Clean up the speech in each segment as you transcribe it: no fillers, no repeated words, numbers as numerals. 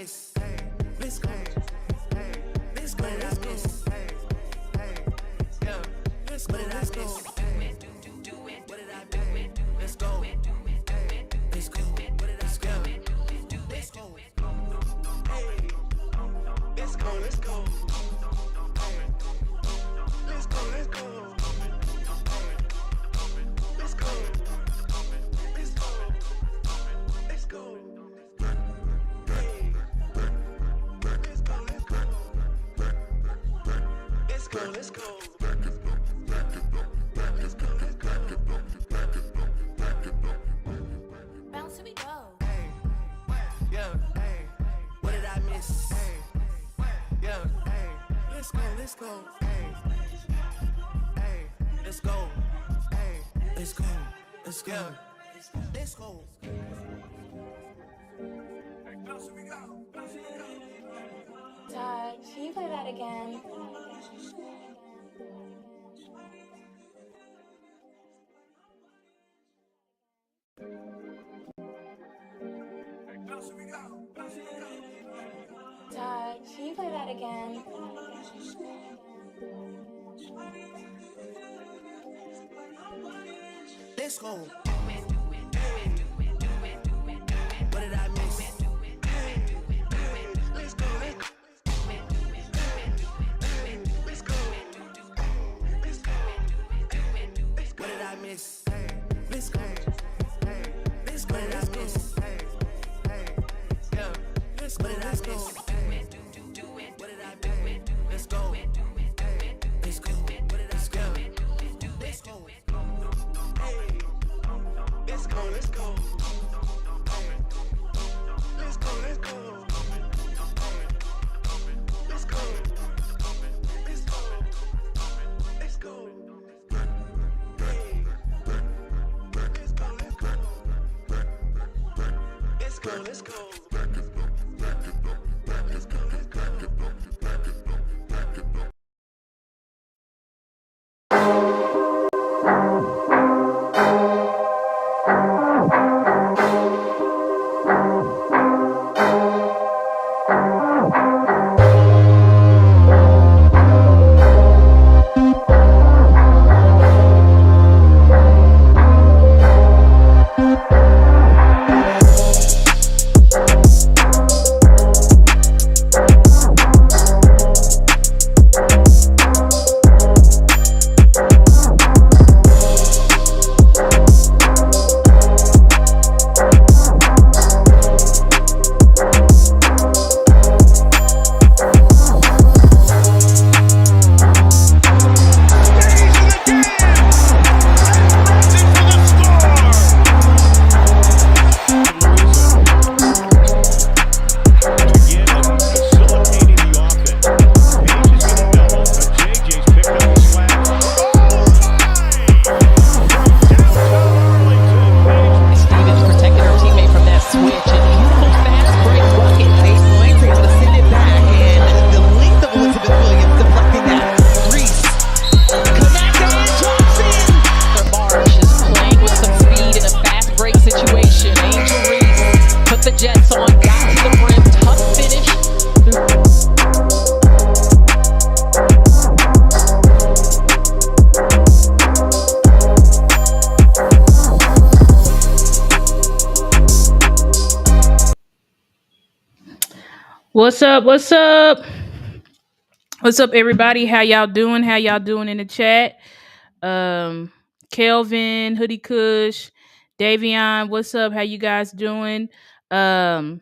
miss? Let's go. Let's go. Let's go. Yeah. Let's go. Let's go. What did I do? Let's go. Let's go. What did I do? Let's go. Hey. Let's go. Let's go. Let's go. Let's go. Let's go. Let's go. Let's go. Hey. Let's go. Let's go. Let's go. Let's go. Bounce till we go. Hey, yeah, hey, what did I miss? Hey, yeah, hey, let's go, let's go, hey, let's go, hey, let's go, let's go, let's go. Todd, can you play that again? Todd, can you play that again? Let's go. What did I miss? Let's go. Let's go. Let's go. What did I miss? Let's go. Let's go. Let's go. Yeah. Let's go. Let's go. What did I do? Let's go. Let's go. What did I do? Let's go. Hey. Let's go. Let's go. Let's go. Let's go. Let's go. Let's go. Let's go. Hey. Let's go. Let's go. Let's go. Let's go. What's up? What's up? What's up, everybody? How y'all doing? How y'all doing in the chat? Kelvin, Hoodie Kush, Davion, what's up? How you guys doing? Glad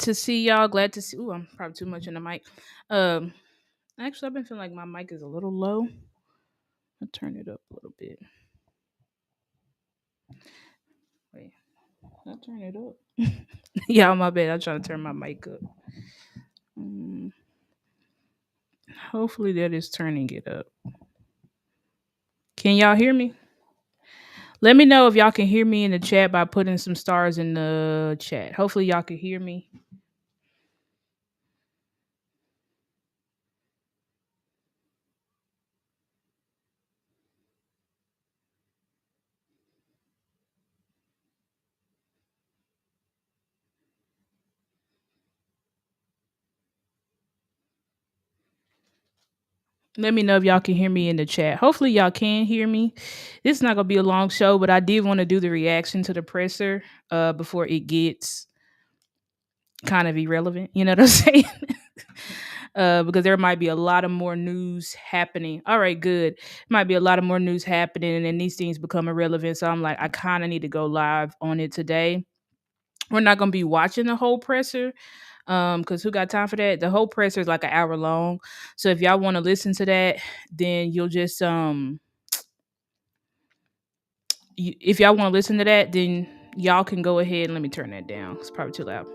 to see y'all. Glad to see. Ooh, I'm probably too much in the mic. Actually, I've been feeling like my mic is a little low. I'll turn it up a little bit. Wait, I'll turn it up. Yeah, my bad. I'm trying to turn my mic up. Hopefully that is turning it up. Can y'all hear me? Let me know if y'all can hear me in the chat by putting some stars in the chat. Hopefully y'all can hear me. Let me know if y'all can hear me in the chat. Hopefully y'all can hear me. This is not gonna be a long show, but I did want to do the reaction to the presser before it gets kind of irrelevant. You know what I'm saying? Because there might be a lot of more news happening. All right, good. Might be a lot of more news happening, and then these things become irrelevant. So I'm like, I kind of need to go live on it today. We're not gonna be watching the whole presser, because who got time for that? The whole presser is like an hour long. So if y'all want to listen to that, then you'll just if y'all want to listen to that, then y'all can go ahead and let me turn that down. It's probably too loud.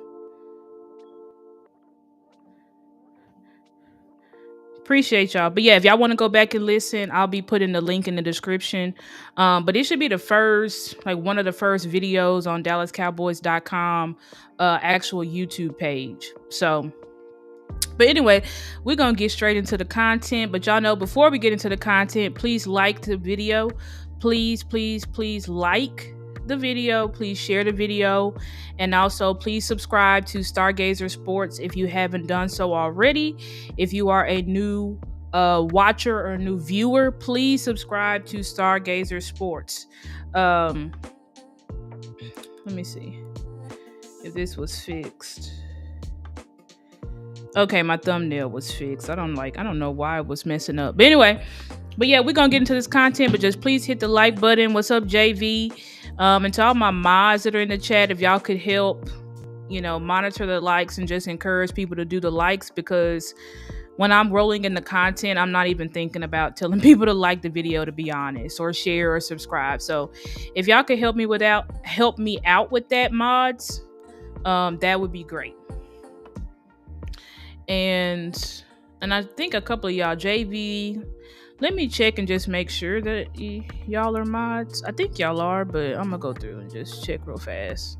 Appreciate y'all. But yeah, if y'all want to go back and listen, I'll be putting the link in the description. But it should be the first, like one of the first videos on DallasCowboys.com actual YouTube page. So but anyway, we're going to get straight into the content. But y'all know, before we get into the content, please like the video. Please, please, please like the video. Please share the video. And also, please subscribe to Stargazer Sports if you haven't done so already. If you are a new watcher or a new viewer, please subscribe to Stargazer Sports. Let me see if this was fixed. Okay, my thumbnail was fixed. I don't know why it was messing up. But anyway, yeah, we're gonna get into this content, but just please hit the like button. What's up, JV? And to all my mods that are in the chat, if y'all could help, monitor the likes and just encourage people to do the likes, because when I'm rolling in the content, I'm not even thinking about telling people to like the video, to be honest, or share or subscribe. So if y'all could help me out with that, mods, that would be great. And I think a couple of y'all, JV, let me check and just make sure that y'all are mods. I think y'all are, but I'm gonna go through and just check real fast.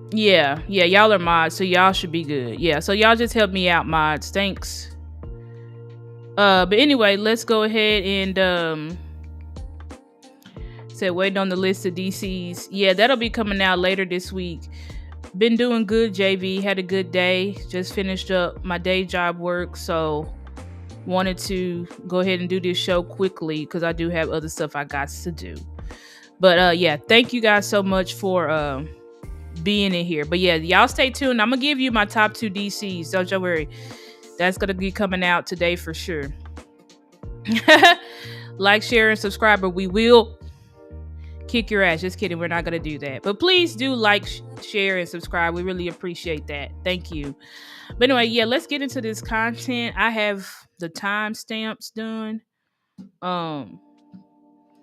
Yeah, y'all are mods, so y'all should be good. Yeah, so y'all just help me out, mods. Thanks. But anyway, let's go ahead and said waiting on the list of DCs. Yeah, that'll be coming out later this week. Been doing good, JV. Had a good day. Just finished up my day job work, so wanted to go ahead and do this show quickly because I do have other stuff I got to do. But yeah, thank you guys so much for being in here. But yeah, y'all stay tuned. I'm gonna give you my top 2 DCs. Don't you worry. That's gonna be coming out today for sure. Like, share, and subscribe, or we will kick your ass. Just kidding. We're not going to do that. But please do like, share, and subscribe. We really appreciate that. Thank you. But anyway, yeah, let's get into this content. I have the timestamps done.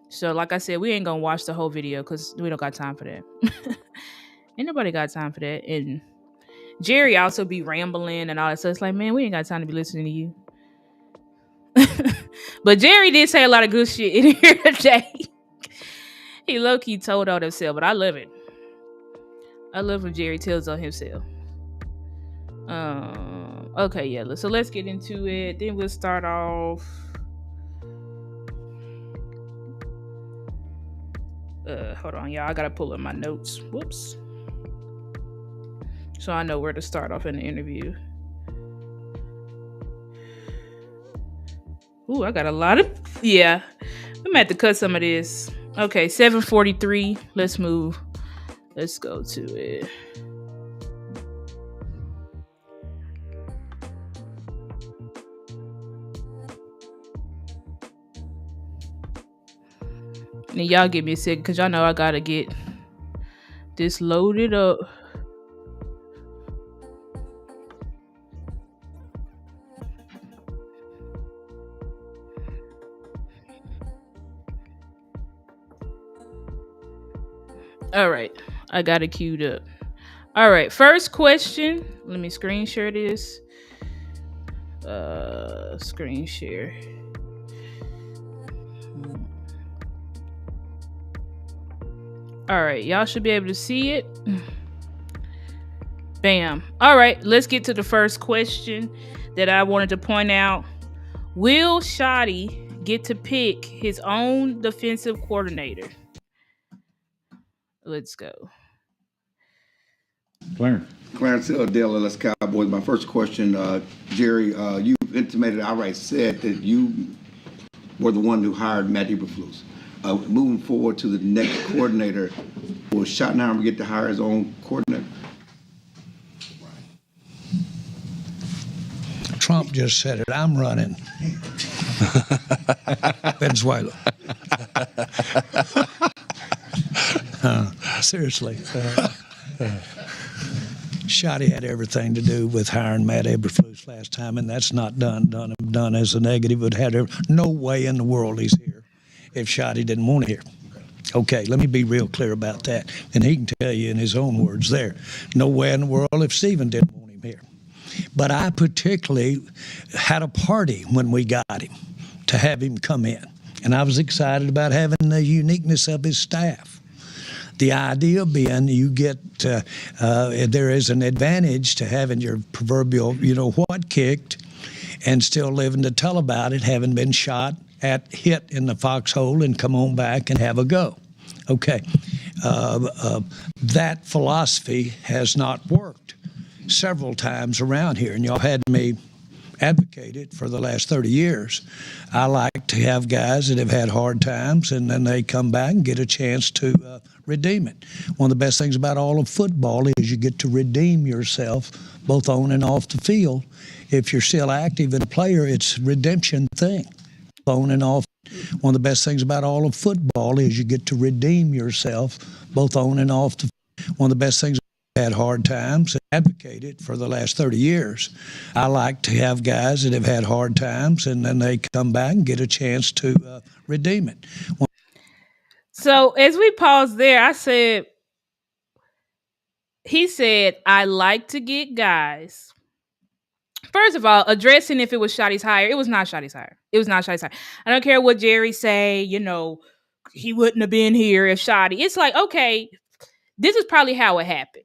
So like I said, we ain't going to watch the whole video because we don't got time for that. Ain't nobody got time for that. And Jerry also be rambling and all that. So it's like, man, we ain't got time to be listening to you. But Jerry did say a lot of good shit in here today. He low-key told on himself, but I love it. I love when Jerry tells on himself. Okay, yeah. So let's get into it. Then we'll start off. Hold on, y'all. I gotta pull up my notes. Whoops. So I know where to start off in the interview. Ooh, I got a lot of. Yeah, I'm gonna have to cut some of this. Okay, 7:43. Let's move. Let's go to it. And y'all give me a second, because y'all know I gotta get this loaded up. All right, I got it queued up. All right, first question. Let me screen share this. Screen share. All right, y'all should be able to see it. Bam. All right, let's get to the first question that I wanted to point out. Will Schotty get to pick his own defensive coordinator? Let's go. Clarence. Clarence Hill, Dallas Cowboys. My first question, Jerry, you intimated, outright said that you were the one who hired Matt Eberflus. Moving forward to the next coordinator, will Schottenheimer get to hire his own coordinator? Trump just said it. I'm running. Venezuela. Seriously. Schotty had everything to do with hiring Matt Eberflus last time, and that's not done as a negative. It had no way in the world he's here if Schotty didn't want to hear. Okay, let me be real clear about that. And he can tell you in his own words there. No way in the world if Stephen didn't want him here. But I particularly had a party when we got him to have him come in. And I was excited about having the uniqueness of his staff. The idea being you get, there is an advantage to having your proverbial, what kicked and still living to tell about it, having been hit in the foxhole and come on back and have a go. Okay. That philosophy has not worked several times around here, and y'all had me advocate it for the last 30 years. I like to have guys that have had hard times, and then they come back and get a chance to redeem it. One of the best things about all of football is you get to redeem yourself both on and off the field. If you're still active and a player, it's a redemption thing. On and off. One of the best things about all of football is you get to redeem yourself both on and off the field. One of the best things had hard times, advocate it for the last 30 years. I like to have guys that have had hard times, and then they come back and get a chance to redeem it. So as we pause there, he said, I like to get guys. First of all, addressing if it was Schotty's hire, it was not Schotty's hire. It was not Schotty's hire. I don't care what Jerry say, he wouldn't have been here if Schotty. It's like, okay, this is probably how it happened.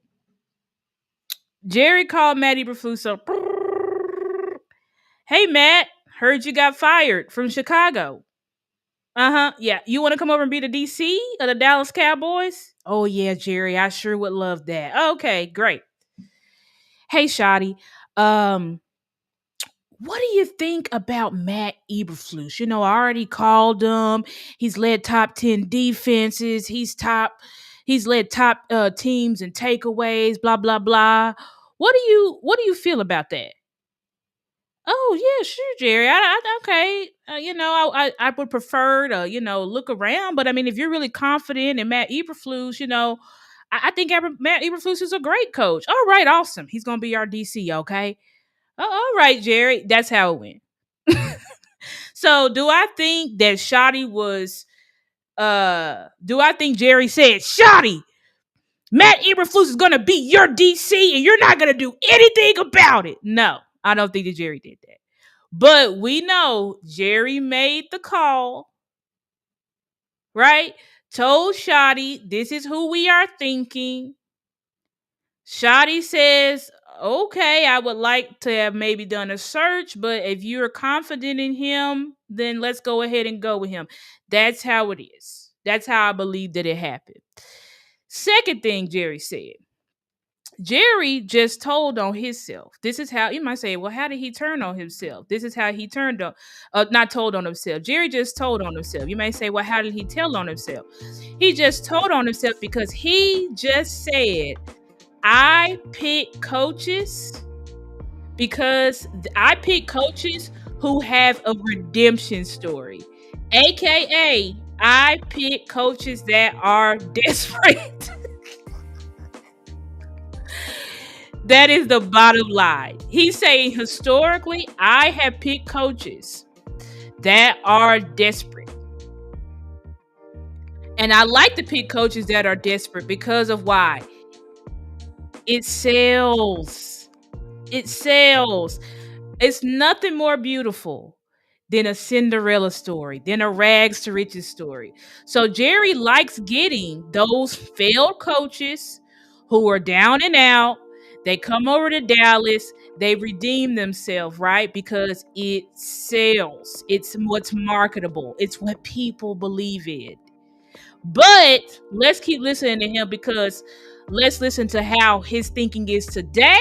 Jerry called Matt Eberflus up. Hey, Matt, heard you got fired from Chicago. Yeah. You want to come over and be the DC of the Dallas Cowboys? Oh, yeah, Jerry, I sure would love that. Okay, great. Hey, Schotty, what do you think about Matt Eberflus? I already called him. He's led top 10 defenses. He's led top teams in takeaways, blah, blah, blah. What do you feel about that? Oh, yeah, sure, Jerry. Okay. I would prefer to, look around. But I mean, if you're really confident in Matt Eberflus, I think Matt Eberflus is a great coach. All right, awesome. He's going to be our DC, okay? Oh, all right, Jerry. That's how it went. So do I think that Schotty was, do I think Jerry said, Schotty, Matt Eberflus is going to be your DC and you're not going to do anything about it? No, I don't think that Jerry did that. But we know Jerry made the call, right? Told Schotty, this is who we are thinking. Schotty says, okay, I would like to have maybe done a search, but if you're confident in him, then let's go ahead and go with him. That's how it is. That's how I believe that it happened. Second thing Jerry said, Jerry just told on himself. This is how, you might say, well, how did he turn on himself? This is how he turned on, not told on himself. Jerry just told on himself. You may say, well, how did he tell on himself? He just told on himself because he just said, I pick coaches because I pick coaches who have a redemption story. AKA, I pick coaches that are desperate. That is the bottom line. He's saying historically, I have picked coaches that are desperate. And I like to pick coaches that are desperate because of why? It sells. It sells. It's nothing more beautiful than a Cinderella story, than a rags to riches story. So Jerry likes getting those failed coaches who are down and out. They come over to Dallas. They redeem themselves, right? Because it sells. It's what's marketable. It's what people believe in. But let's keep listening to him because let's listen to how his thinking is today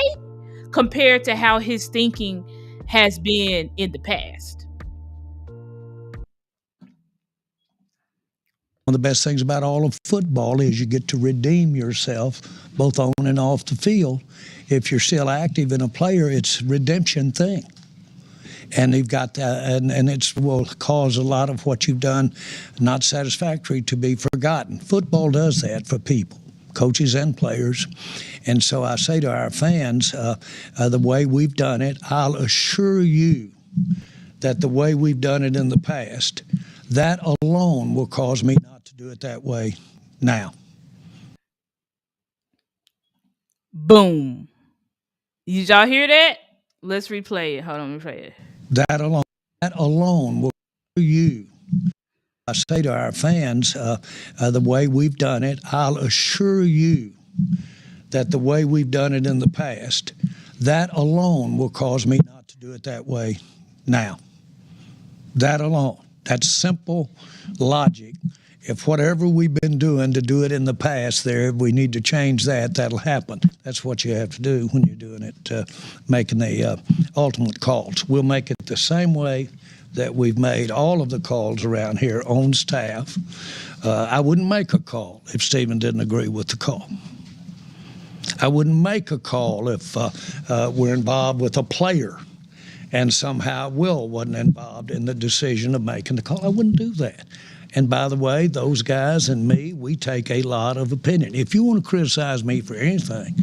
compared to how his thinking has been in the past. One of the best things about all of football is you get to redeem yourself both on and off the field. If you're still active in a player, it's a redemption thing. And you've got that, and it will cause a lot of what you've done not satisfactory to be forgotten. Football does that for people, coaches and players. And so I say to our fans, the way we've done it, I'll assure you that the way we've done it in the past, that alone will cause me not to do it that way now. Boom. Did y'all hear that? Let's replay it. Hold on, let me play it. That alone will assure you. I say to our fans, the way we've done it, I'll assure you that the way we've done it in the past, that alone will cause me not to do it that way now. That alone. That's simple logic. If whatever we've been doing to do it in the past there, we need to change that, that'll happen. That's what you have to do when you're doing it, making the ultimate calls. We'll make it the same way that we've made all of the calls around here on staff. I wouldn't make a call if Stephen didn't agree with the call. I wouldn't make a call if we're involved with a player and somehow Will wasn't involved in the decision of making the call. I wouldn't do that. And by the way, those guys and me, we take a lot of opinion. If you want to criticize me for anything,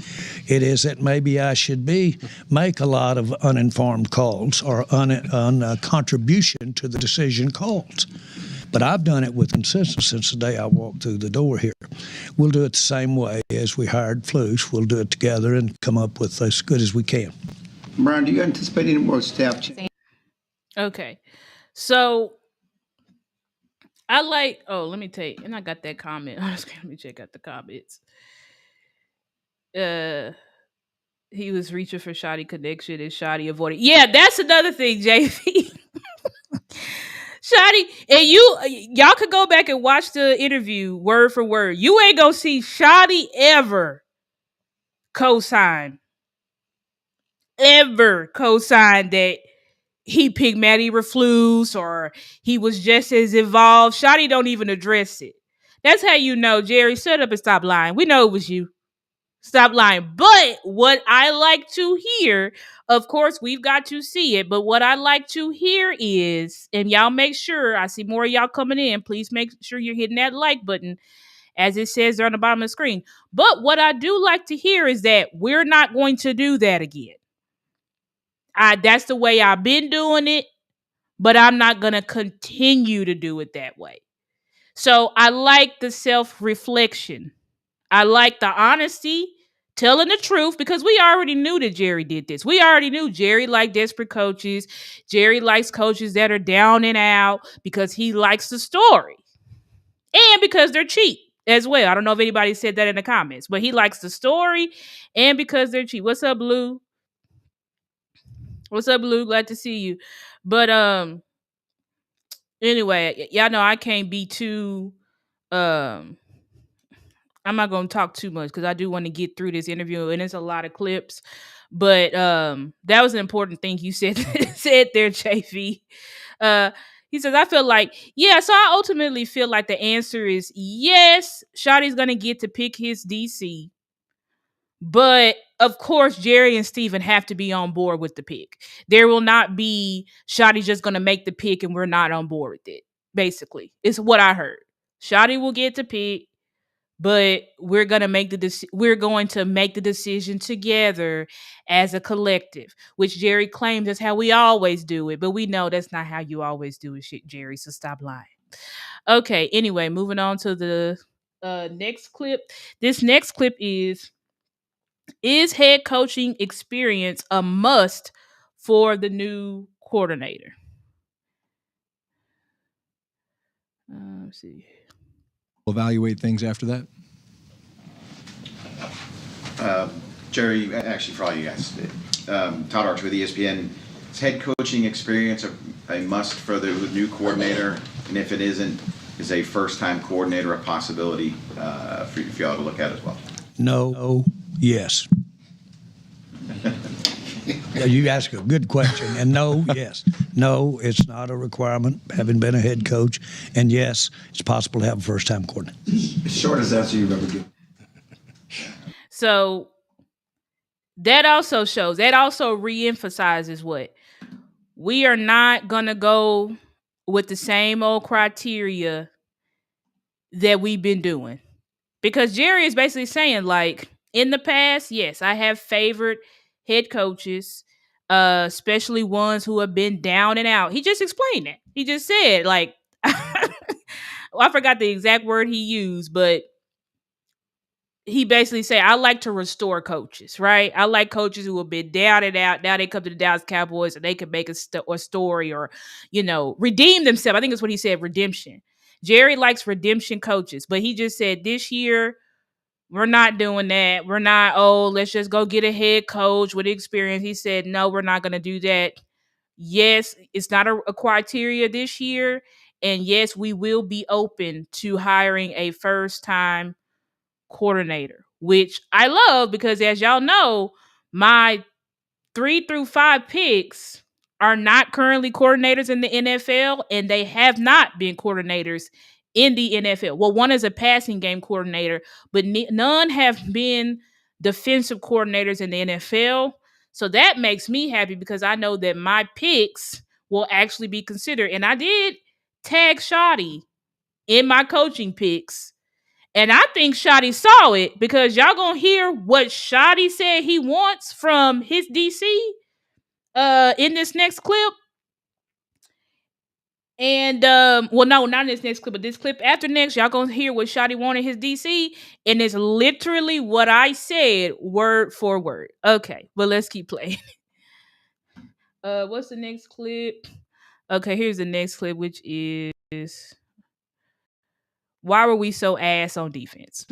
it is that maybe I should make a lot of uninformed calls or contribution to the decision calls. But I've done it with consistency since the day I walked through the door here. We'll do it the same way as we hired Flus. We'll do it together and come up with as good as we can. Brian, do you anticipate any more staff change? Okay. So I like, let me take, and I got that comment. Let me check out the comments. He was reaching for Schotty connection and Schotty avoided. Yeah, that's another thing, JV. Schotty, and y'all could go back and watch the interview word for word. You ain't gonna see Schotty ever co-sign that he picked Matty Reflus or he was just as involved. Schotty don't even address it. That's how you know, Jerry, shut up and stop lying. We know it was you. Stop lying. But what I like to hear, of course, we've got to see it, but what I like to hear is, and y'all make sure, I see more of y'all coming in, please make sure you're hitting that like button as it says there on the bottom of the screen. But what I do like to hear is that we're not going to do that again. That's the way I've been doing it, but I'm not going to continue to do it that way. So I like the self-reflection. I like the honesty, telling the truth, because we already knew that Jerry did this. We already knew Jerry liked desperate coaches. Jerry likes coaches that are down and out because he likes the story. And because they're cheap as well. I don't know if anybody said that in the comments, but he likes the story and because they're cheap. What's up, Blue? What's up, Blue? Glad to see you. But anyway, y'all know I can't be too I'm not gonna talk too much because I do want to get through this interview and it's a lot of clips. But that was an important thing you said there, JV. He says, I feel like, yeah, so I ultimately feel like the answer is yes, Schotty's gonna get to pick his DC. But of course, Jerry and Steven have to be on board with the pick. There will not be Schotty just going to make the pick and we're not on board with it. Basically, it's what I heard. Schotty will get to pick, but we're going to make the decision together as a collective, which Jerry claims is how we always do it. But we know that's not how you always do it, shit, Jerry. So stop lying. Okay. Anyway, moving on to the next clip. This next clip is head coaching experience a must for the new coordinator? Let's see. Evaluate things after that? Jerry, actually for all you guys, Todd Archer with ESPN. Is head coaching experience a must for the new coordinator? And if it isn't, is a first-time coordinator a possibility for y'all to look at as well? No, yes. Yeah, you ask a good question. And no, yes. No, it's not a requirement, having been a head coach. And yes, it's possible to have a first-time coordinator. Shortest answer you've ever given. So that also reemphasizes what? We are not going to go with the same old criteria that we've been doing. Because Jerry is basically saying, like, in the past, yes, I have favored head coaches, especially ones who have been down and out. He just explained that. He just said, like, well, I forgot the exact word he used, but he basically said, I like to restore coaches, right? I like coaches who have been down and out. Now they come to the Dallas Cowboys and they can make a story or, redeem themselves. I think that's what he said, redemption. Jerry likes redemption coaches, but he just said this year, we're not doing that. We're not, let's just go get a head coach with experience. He said, no, we're not going to do that. Yes, it's not a criteria this year. And yes, we will be open to hiring a first-time coordinator, which I love because, as y'all know, my 3 through 5 picks are not currently coordinators in the NFL, and they have not been coordinators in the NFL. Well, one is a passing game coordinator, but none have been defensive coordinators in the NFL. So that makes me happy because I know that my picks will actually be considered. And I did tag Schotty in my coaching picks. And I think Schotty saw it because y'all gonna hear what Schotty said he wants from his DC in this next clip. And well, no, not in this next clip, but this clip after next, y'all gonna hear what Schotty wanted his DC, and it's literally what I said, word for word. Okay, but let's keep playing. What's the next clip? Okay, here's the next clip, which is why were we so ass on defense?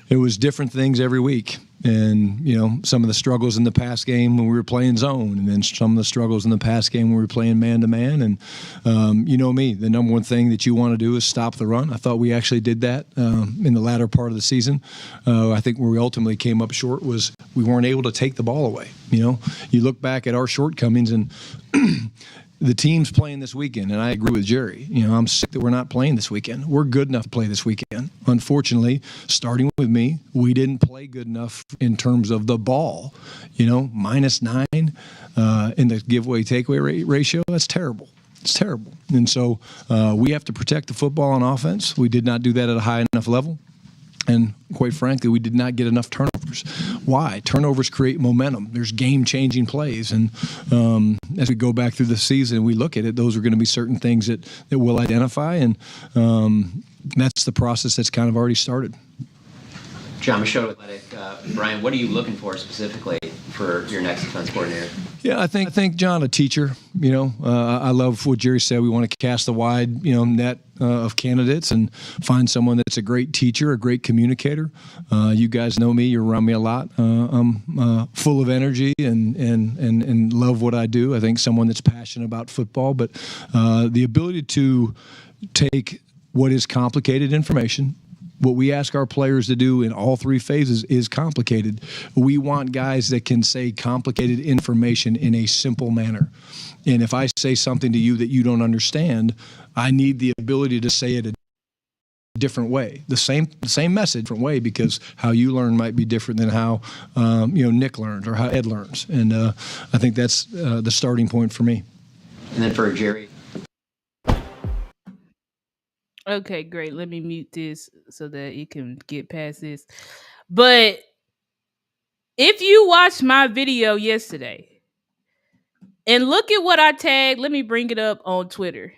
It was different things every week. And, some of the struggles in the pass game when we were playing zone, and then some of the struggles in the pass game when we were playing man-to-man. And, you know me, the number one thing that you want to do is stop the run. I thought we actually did that in the latter part of the season. I think where we ultimately came up short was we weren't able to take the ball away. You look back at our shortcomings and the team's playing this weekend, and I agree with Jerry. I'm sick that we're not playing this weekend. We're good enough to play this weekend. Unfortunately, starting with me, we didn't play good enough in terms of the ball. -9 in the giveaway takeaway ratio. That's terrible. It's terrible. And so we have to protect the football on offense. We did not do that at a high enough level. And quite frankly, we did not get enough turnovers. Why? Turnovers create momentum. There's game-changing plays. And as we go back through the season, we look at it, those are going to be certain things that we'll identify. And that's the process that's kind of already started. John Machado, Athletic. Brian, what are you looking for specifically for your next defense coordinator? Yeah, I think John, a teacher. I love what Jerry said. We want to cast a wide, net of candidates and find someone that's a great teacher, a great communicator. You guys know me; you're around me a lot. I'm full of energy and love what I do. I think someone that's passionate about football, but the ability to take what is complicated information. What we ask our players to do in all three phases is complicated. We want guys that can say complicated information in a simple manner. And if I say something to you that you don't understand, I need the ability to say it a different way. The same message, different way, because how you learn might be different than how Nick learns or how Ed learns. And I think that's the starting point for me. And then for Jerry. Okay, great. Let me mute this so that you can get past this. But if you watched my video yesterday and look at what I tagged, let me bring it up on Twitter.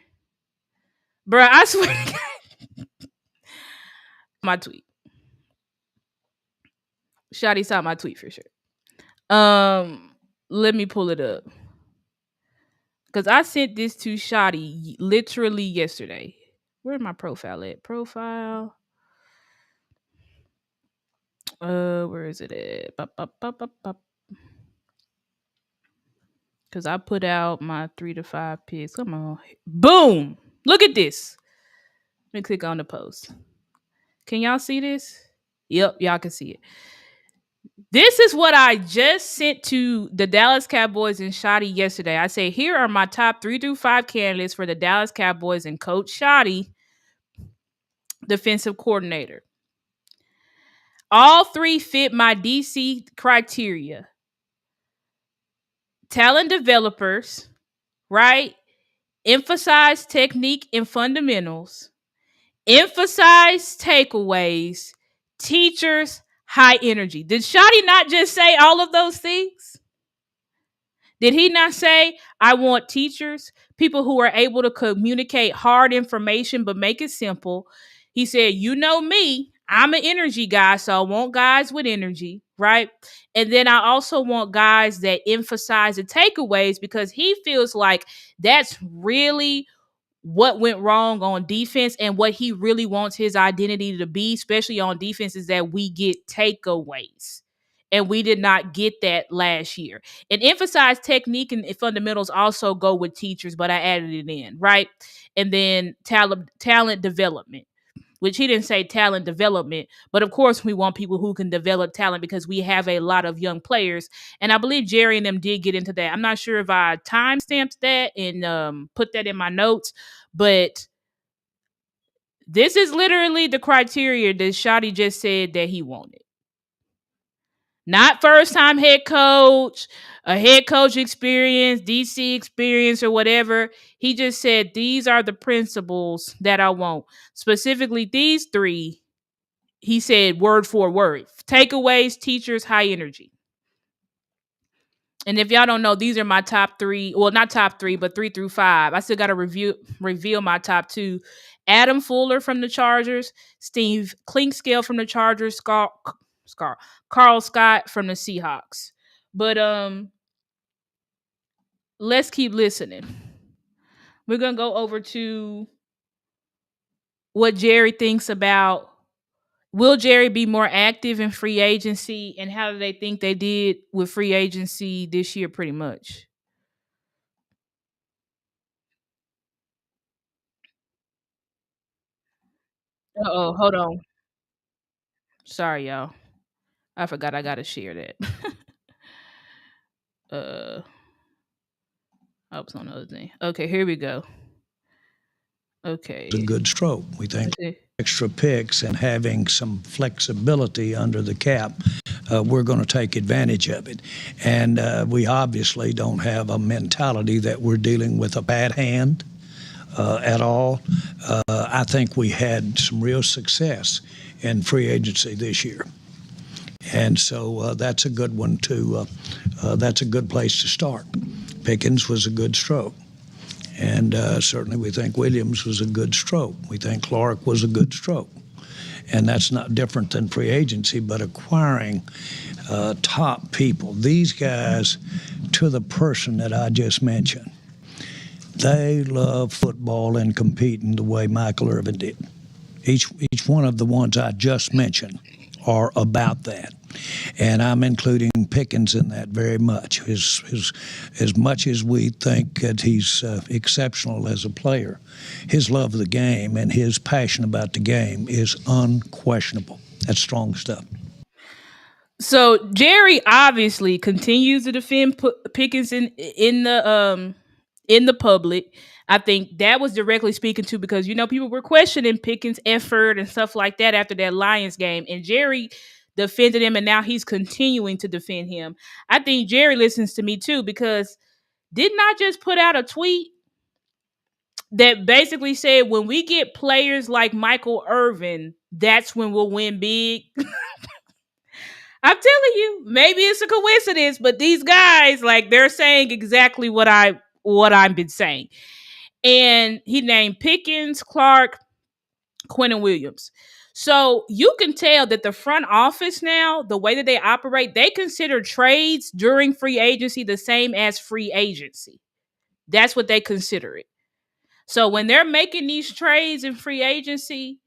Bruh, I swear to God. My tweet. Schotty saw my tweet for sure. Let me pull it up. Because I sent this to Schotty literally yesterday. Where's my profile at? Profile. Where is it at? Because I put out my 3 to 5 picks. Come on. Boom. Look at this. Let me click on the post. Can y'all see this? Yep, y'all can see it. This is what I just sent to the Dallas Cowboys and Schotty yesterday. I say, here are my top 3 through 5 candidates for the Dallas Cowboys and Coach Schotty, defensive coordinator. All 3 fit my DC criteria. Talent developers, right? Emphasize technique and fundamentals. Emphasize takeaways. Teachers, high energy. Did Schotty not just say all of those things? Did he not say, I want teachers, people who are able to communicate hard information but make it simple? He said, you know me, I'm an energy guy, so I want guys with energy, right? And then I also want guys that emphasize the takeaways because he feels like that's really what went wrong on defense and what he really wants his identity to be, especially on defense, is that we get takeaways. And we did not get that last year. And emphasize technique and fundamentals also go with teachers, but I added it in, right? And then talent development, which he didn't say talent development, but of course we want people who can develop talent because we have a lot of young players. And I believe Jerry and them did get into that. I'm not sure if I time stamped that and put that in my notes, but this is literally the criteria that Schotty just said that he wanted. Not first time head coach, a head coach experience, DC experience, or whatever. He just said, these are the principles that I want. Specifically, these 3, he said word for word. Takeaways, teachers, high energy. And if y'all don't know, these are my top 3. Well, not top 3, but 3 through 5. I still got to reveal my top 2. Adam Fuller from the Chargers, Steve Klinkscale from the Chargers, Carl Scott from the Seahawks. But let's keep listening. We're gonna go over to what Jerry thinks about. Will Jerry be more active in free agency, and how do they think they did with free agency this year? Pretty much. Oh, hold on. Sorry, y'all. I forgot I gotta share that. uh, I was on the other thing. Okay, here we go. Okay. It's a good stroke. We think extra picks and having some flexibility under the cap, we're going to take advantage of it. And we obviously don't have a mentality that we're dealing with a bad hand at all. I think we had some real success in free agency this year. And so that's a good one that's a good place to start. Pickens was a good stroke. And certainly we think Williams was a good stroke. We think Clark was a good stroke. And that's not different than free agency, but acquiring top people. These guys, to the person that I just mentioned, they love football and competing the way Michael Irvin did. Each one of the ones I just mentioned are about that. And I'm including Pickens in that very much. As much as we think that he's exceptional as a player, his love of the game and his passion about the game is unquestionable. That's strong stuff. So Jerry obviously continues to defend Pickens in the public. I think that was directly speaking to, because people were questioning Pickens' effort and stuff like that after that Lions game, and Jerry defended him, and now he's continuing to defend him. I think Jerry listens to me too, because didn't I just put out a tweet that basically said, when we get players like Michael Irvin, that's when we'll win big? I'm telling you, maybe it's a coincidence, but these guys, they're saying exactly what I've been saying. And he named Pickens, Clark, Quentin Williams. So you can tell that the front office now, the way that they operate, they consider trades during free agency the same as free agency. That's what they consider it. So when they're making these trades in free agency,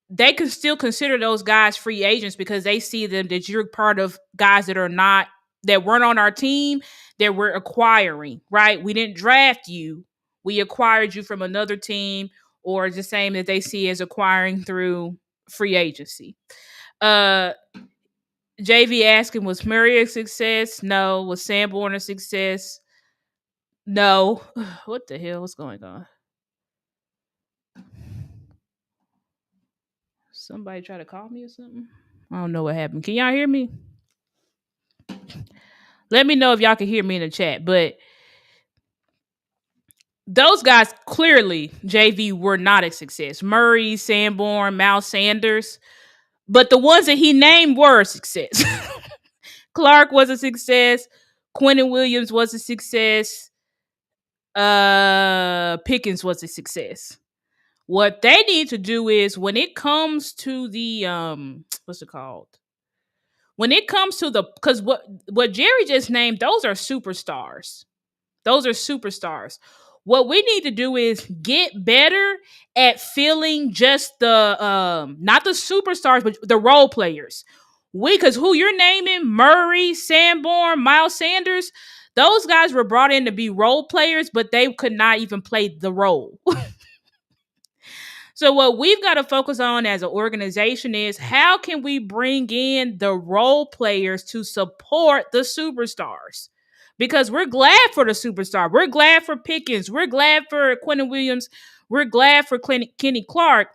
they can still consider those guys free agents, because they see them that you're part of guys that weren't on our team, that we're acquiring, right? We didn't draft you. We acquired you from another team, or the same that they see as acquiring through free agency. JV asking, was Murray a success? No. Was Sanborn a success? No. What the hell is going on? Somebody try to call me or something? I don't know what happened. Can y'all hear me? Let me know if y'all can hear me in the chat. But those guys clearly, JV, were not a success. Murray, Sanborn, Miles Sanders. But the ones that he named were a success. Clark was a success. Quentin Williams was a success. Pickens was a success. What they need to do is, when it comes to the what's it called? When it comes to the, because what Jerry just named, those are superstars. Those are superstars. What we need to do is get better at filling just the not the superstars, but the role players. Because who you're naming, Murray, Sanborn, Miles Sanders, those guys were brought in to be role players, but they could not even play the role. So what we've got to focus on as an organization is, how can we bring in the role players to support the superstars? Because we're glad for the superstar. We're glad for Pickens. We're glad for Quentin Williams. We're glad for Kenny Clark.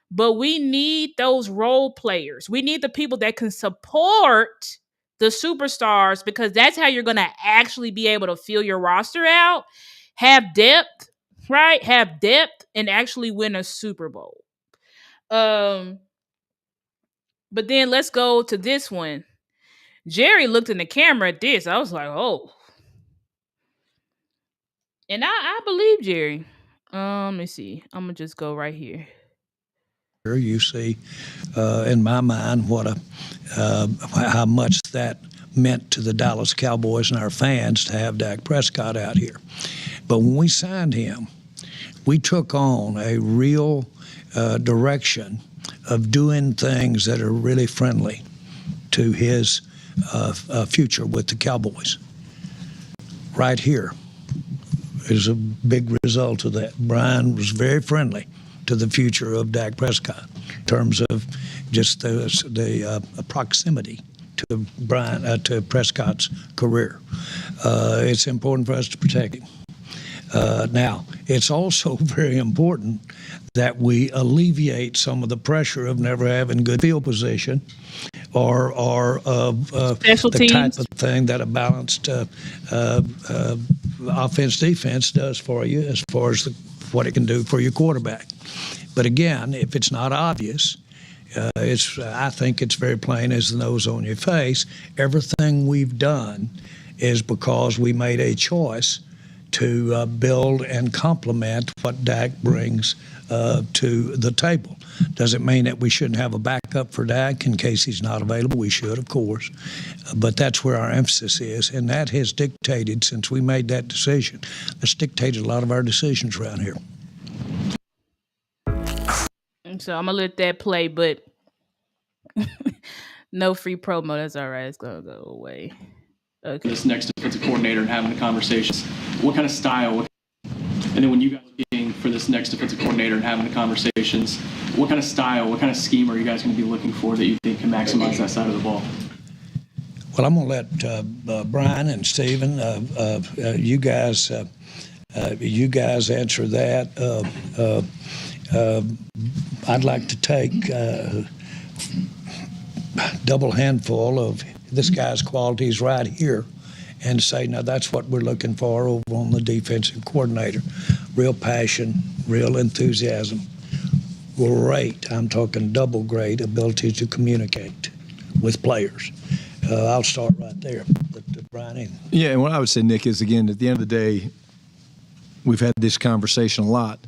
But we need those role players. We need the people that can support the superstars, because that's how you're going to actually be able to fill your roster out, have depth, right? Have depth and actually win a Super Bowl. But then let's go to this one. Jerry looked in the camera at this. I was like, oh. And I believe Jerry. Let me see. I'm gonna just go right here. You see, in my mind, how much that meant to the Dallas Cowboys and our fans to have Dak Prescott out here. But when we signed him, we took on a real direction of doing things that are really friendly to his future with the Cowboys. Right here is a big result of that. Brian was very friendly to the future of Dak Prescott in terms of just the proximity to Prescott's career. It's important for us to protect him. Now, it's also very important that we alleviate some of the pressure of never having good field position or of the type of thing that a balanced offense-defense does for you, as far as what it can do for your quarterback. But again, if it's not obvious, I think it's very plain as the nose on your face. Everything we've done is because we made a choice to build and complement what Dak brings to the table. Does it mean that we shouldn't have a backup for Dak in case he's not available? We should, of course. But that's where our emphasis is, and that has dictated, since we made that decision, that's dictated a lot of our decisions around here. So I'm going to let that play, but no free promo. That's all right. It's going to go away. Okay. This next defensive coordinator and having the conversations. What kind of style? And then when you guys are being for this next defensive coordinator and having the conversations, what kind of style, what kind of scheme are you guys going to be looking for that you think can maximize that side of the ball? Well, I'm going to let Brian and Steven, you guys answer that. I'd like to take a double handful of this guy's qualities right here and say, now that's what we're looking for over on the defensive coordinator. Real passion, real enthusiasm, great, I'm talking double great, ability to communicate with players. I'll start right there. Brian. Yeah, and what I would say, Nick, is, again, at the end of the day, we've had this conversation a lot.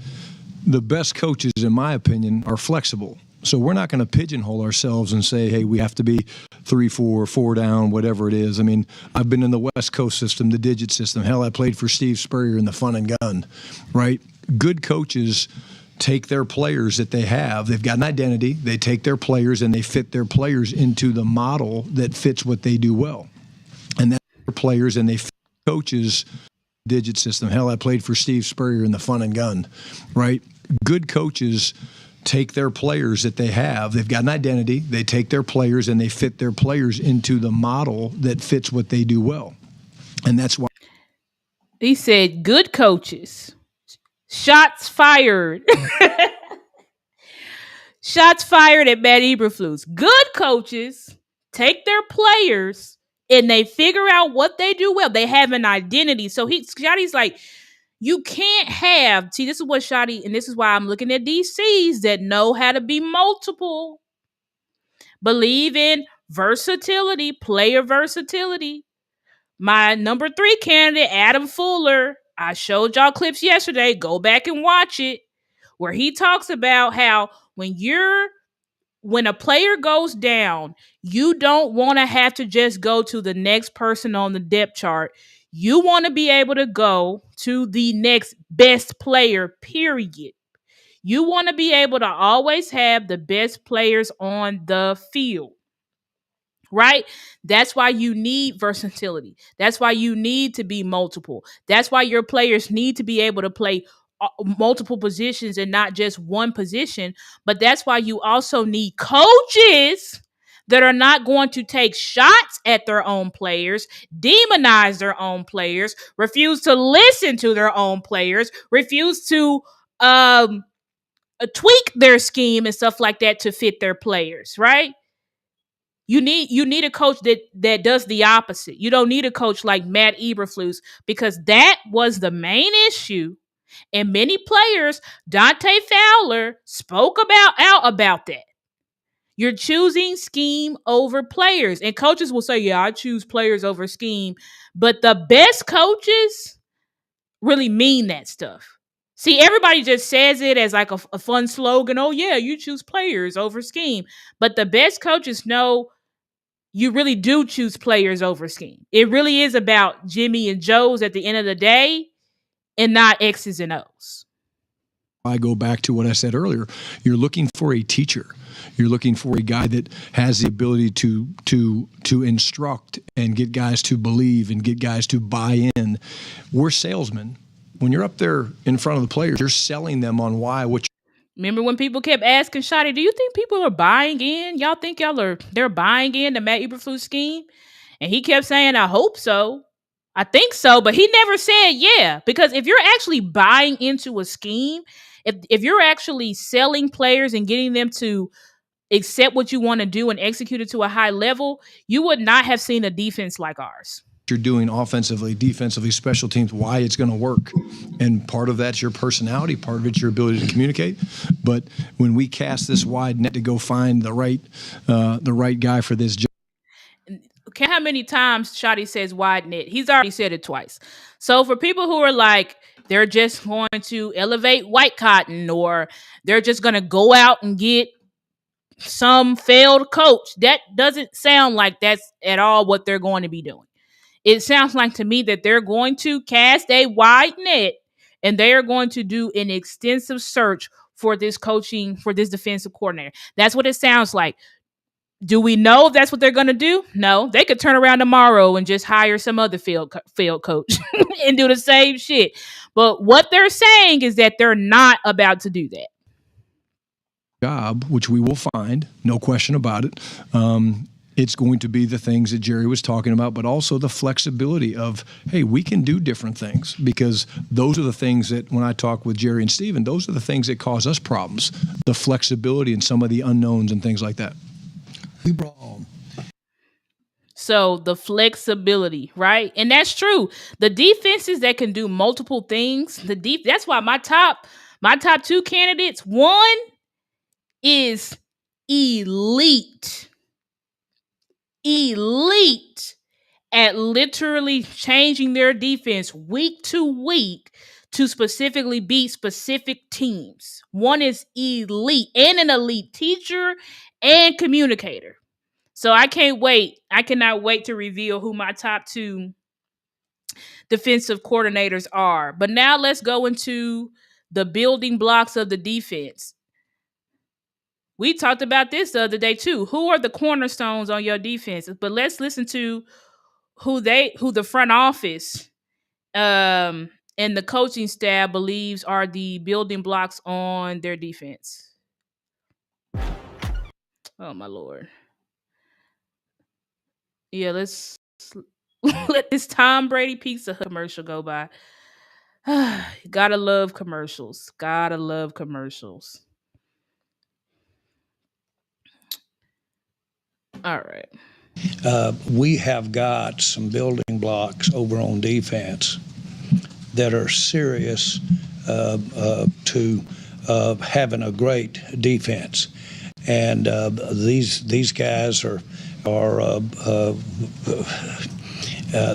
The best coaches, in my opinion, are flexible. So we're not going to pigeonhole ourselves and say, hey, we have to be 3-4, 4 down, whatever it is. I mean, I've been in the West Coast system, the digit system. Hell, I played for Steve Spurrier in the fun and gun, right? Good coaches take their players that they have. They've got an identity. They take their players and they fit their players into the model that fits what they do well. And that's their players, and they fit coaches digit system. Hell, I played for Steve Spurrier in the fun and gun, right? Good coaches take their players that they have. They've got an identity. They take their players and they fit their players into the model that fits what they do well. And that's why He said, good coaches. Shots fired. Shots fired at Matt Eberflus. Good coaches take their players and they figure out what they do well. They have an identity. So Schotty's like, you can't have, see, this is what Schotty, and this is why I'm looking at DCs that know how to be multiple. Believe in versatility, player versatility. My number 3 candidate, Adam Fuller, I showed y'all clips yesterday. Go back and watch it, where he talks about how when a player goes down, you don't want to have to just go to the next person on the depth chart. You want to be able to go to the next best player, period. You want to be able to always have the best players on the field. Right? That's why you need versatility. That's why you need to be multiple. That's why your players need to be able to play multiple positions and not just one position. But that's why you also need coaches that are not going to take shots at their own players, demonize their own players, refuse to listen to their own players, refuse to tweak their scheme and stuff like that to fit their players, right? You need a coach that does the opposite. You don't need a coach like Matt Eberflus, because that was the main issue. And many players, Dante Fowler, spoke out about that. You're choosing scheme over players. And coaches will say, yeah, I choose players over scheme. But the best coaches really mean that stuff. See, everybody just says it as like a fun slogan. Oh, yeah, you choose players over scheme. But the best coaches know you really do choose players over scheme. It really is about Jimmy and Joe's at the end of the day and not X's and O's. I go back to what I said earlier. You're looking for a teacher. You're looking for a guy that has the ability to instruct and get guys to believe and get guys to buy in. We're salesmen. When you're up there in front of the players, you're selling them on why. Remember when people kept asking Schotty, do you think people are buying in? Y'all think they're buying in the Matt Eberflus scheme? And he kept saying, I hope so. I think so. But he never said yeah. Because if you're actually buying into a scheme, if you're actually selling players and getting them to accept what you want to do and execute it to a high level, you would not have seen a defense like ours. You're doing offensively, defensively, special teams, why it's going to work. And part of that's your personality, part of it's your ability to communicate. But when we cast this wide net to go find the right guy for this job. Count how many times Schotty says wide net. He's already said it twice. So for people who are like, they're just going to elevate White Cotton, or they're just going to go out and get some failed coach, that doesn't sound like that's at all what they're going to be doing. It sounds like to me that they're going to cast a wide net and they are going to do an extensive search for this defensive coordinator. That's what it sounds like. Do we know if that's what they're going to do? No. They could turn around tomorrow and just hire some other failed coach and do the same shit. But what they're saying is that they're not about to do that. Job, which we will find, no question about it. It's going to be the things that Jerry was talking about, but also the flexibility of, hey, we can do different things, because those are the things that when I talk with Jerry and Steven, those are the things that cause us problems, the flexibility and some of the unknowns and things like that. We brought on. So the flexibility, right? And that's true. The defenses that can do multiple things, that's why my top 2 candidates, one is elite at literally changing their defense week to week to specifically beat specific teams. One is elite, and an elite teacher and communicator. So I can't wait. I cannot wait to reveal who my top 2 defensive coordinators are. But now let's go into the building blocks of the defense. We talked about this the other day too. Who are the cornerstones on your defense? But let's listen to who the front office and the coaching staff believes are the building blocks on their defense. Oh my Lord. Yeah, let's let this Tom Brady Pizza Hut commercial go by. Gotta love commercials. Gotta love commercials. All right. We have got some building blocks over on defense that are serious to having a great defense, and these guys are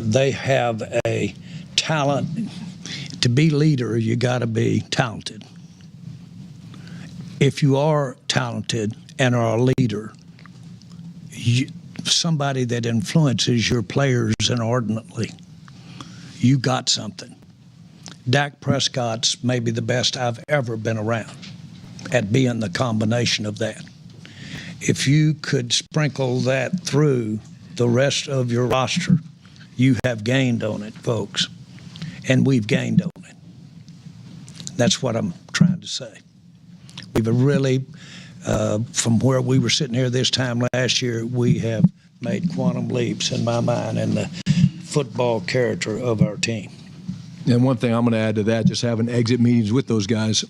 they have a talent. To be leader, you got to be talented. If you are talented and are a leader, somebody that influences your players inordinately, you got something. Dak Prescott's maybe the best I've ever been around at being the combination of that. If you could sprinkle that through the rest of your roster, you have gained on it, folks. And we've gained on it. That's what I'm trying to say. We've really, from where we were sitting here this time last year, we have made quantum leaps in my mind in the football character of our team. And one thing I'm going to add to that, just having exit meetings with those guys,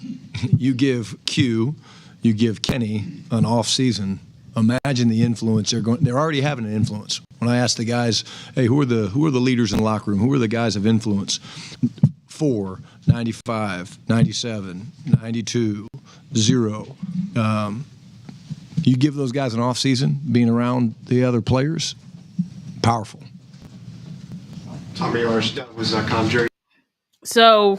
you give Q, you give Kenny an off season. Imagine the influence they're already having an influence. When I ask the guys, hey, who are the leaders in the locker room? Who are the guys of influence? 4, 95, 97, 92, 0. You give those guys an off season, being around the other players, powerful. Tommy Arsh, that was Jerry. So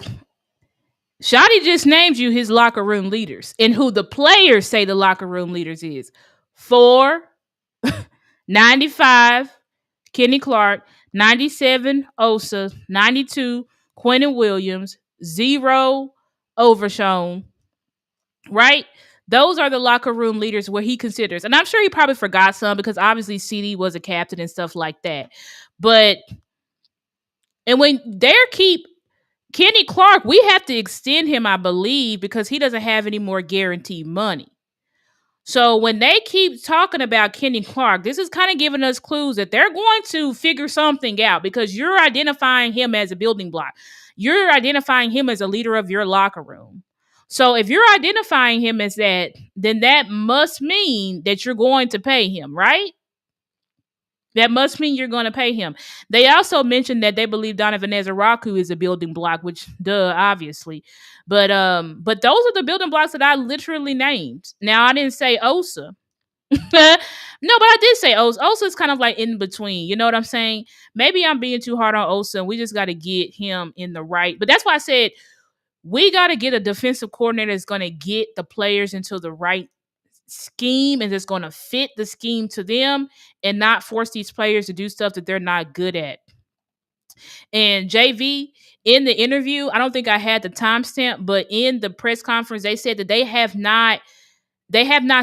Schotty just named you his locker room leaders and who the players say the locker room leaders is. 4, 95, Kenny Clark, 97, Osa, 92, Quentin Williams, 0, Overshown, right? Those are the locker room leaders where he considers. And I'm sure he probably forgot some because obviously CD was a captain and stuff like that. But, and when they're Kenny Clark, we have to extend him, I believe, because he doesn't have any more guaranteed money. So when they keep talking about Kenny Clark, this is kind of giving us clues that they're going to figure something out because you're identifying him as a building block. You're identifying him as a leader of your locker room. So if you're identifying him as that, then that must mean that you're going to pay him, right? That must mean you're going to pay him. They also mentioned that they believe Donovan Ezeraku is a building block, which obviously. But those are the building blocks that I literally named. Now I didn't say Osa. No, but I did say Osa. Osa is kind of like in between. You know what I'm saying? Maybe I'm being too hard on Osa, and we just got to get him in the right. But that's why I said we got to get a defensive coordinator that's going to get the players into the right scheme and that's going to fit the scheme to them and not force these players to do stuff that they're not good at. And JV, in the interview, I don't think I had the timestamp, but in the press conference, they said that they have not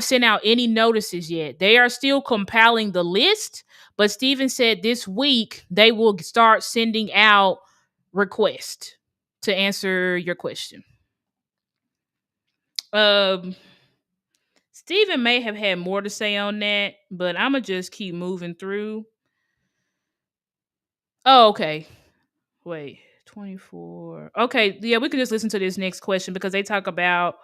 sent out any notices yet. They are still compiling the list, but Steven said this week they will start sending out requests to answer your question. Steven may have had more to say on that, but I'm going to just keep moving through. Oh, okay. Wait, 24. Okay, yeah, we can just listen to this next question because they talk about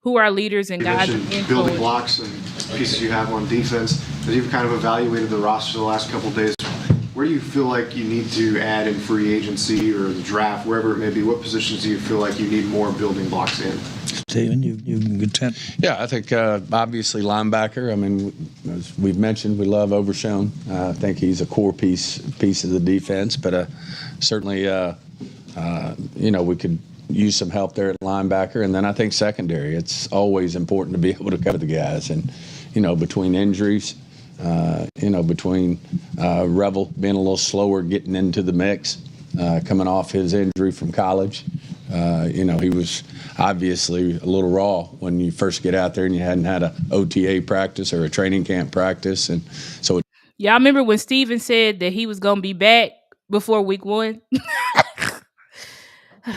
who are leaders and guys of influence. Building blocks and pieces you have on defense. As you've kind of evaluated the roster the last couple of days, where do you feel like you need to add in free agency or the draft, wherever it may be? What positions do you feel like you need more building blocks in? Steven, you can contend. Yeah, I think obviously linebacker. I mean, as we've mentioned, we love Overshown. I think he's a core piece of the defense, but certainly, we could use some help there at linebacker. And then I think secondary. It's always important to be able to cover the guys. And, between injuries, between Revel being a little slower getting into the mix, coming off his injury from college. He was obviously a little raw when you first get out there and you hadn't had a OTA practice or a training camp practice. And so y'all remember when Steven said that he was going to be back before week 1?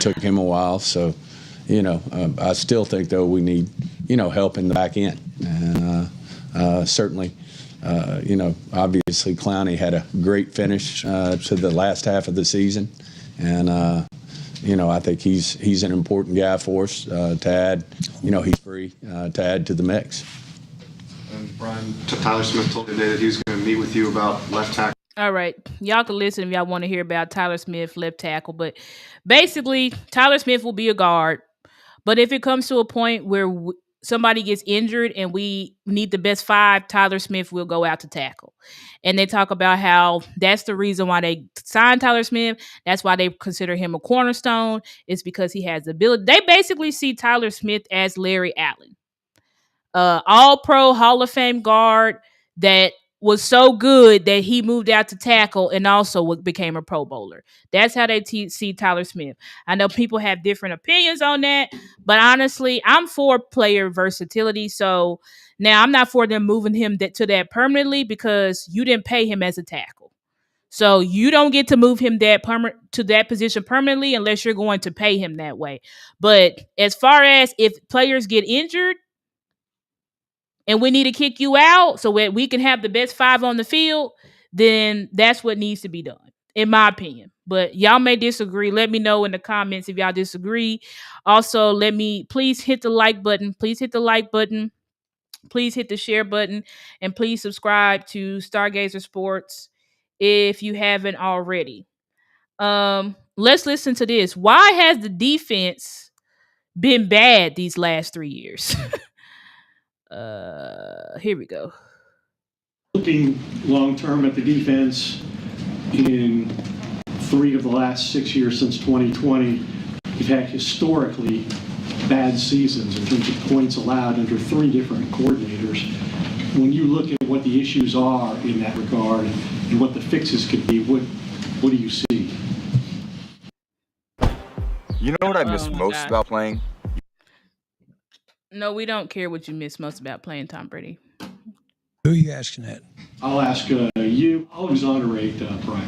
Took him a while. So, I still think, though, we need, help in the back end. And certainly, obviously Clowney had a great finish to the last half of the season, and I think he's an important guy for us to add. He's free to add to the mix. And Brian, Tyler Smith told me today that he was going to meet with you about left tackle. All right. Y'all can listen if y'all want to hear about Tyler Smith, left tackle. But basically, Tyler Smith will be a guard. But if it comes to a point where somebody gets injured and we need the best 5, Tyler Smith will go out to tackle. And they talk about how that's the reason why they signed Tyler Smith. That's why they consider him a cornerstone. It's because he has the ability. They basically see Tyler Smith as Larry Allen. All-pro Hall of Fame guard that was so good that he moved out to tackle and also became a Pro Bowler. That's how they see Tyler Smith. I know people have different opinions on that, but honestly, I'm for player versatility. So now I'm not for them moving him to that permanently because you didn't pay him as a tackle. So you don't get to move him to that position permanently unless you're going to pay him that way. But as far as if players get injured, and we need to kick you out so that we can have the best 5 on the field, then that's what needs to be done, in my opinion. But y'all may disagree. Let me know in the comments if y'all disagree. Also, please hit the like button. Please hit the like button. Please hit the share button. And please subscribe to Stargazer Sports if you haven't already. Let's listen to this. Why has the defense been bad these last 3 years? Here we go. Looking long-term at the defense, in 3 of the last 6 years since 2020, we've had historically bad seasons in terms of points allowed under 3 different coordinators. When you look at what the issues are in that regard and what the fixes could be, what do you see? You know what I miss most about playing? No, we don't care what you miss most about playing Tom Brady. Who are you asking that? I'll ask you. I'll exonerate Brian.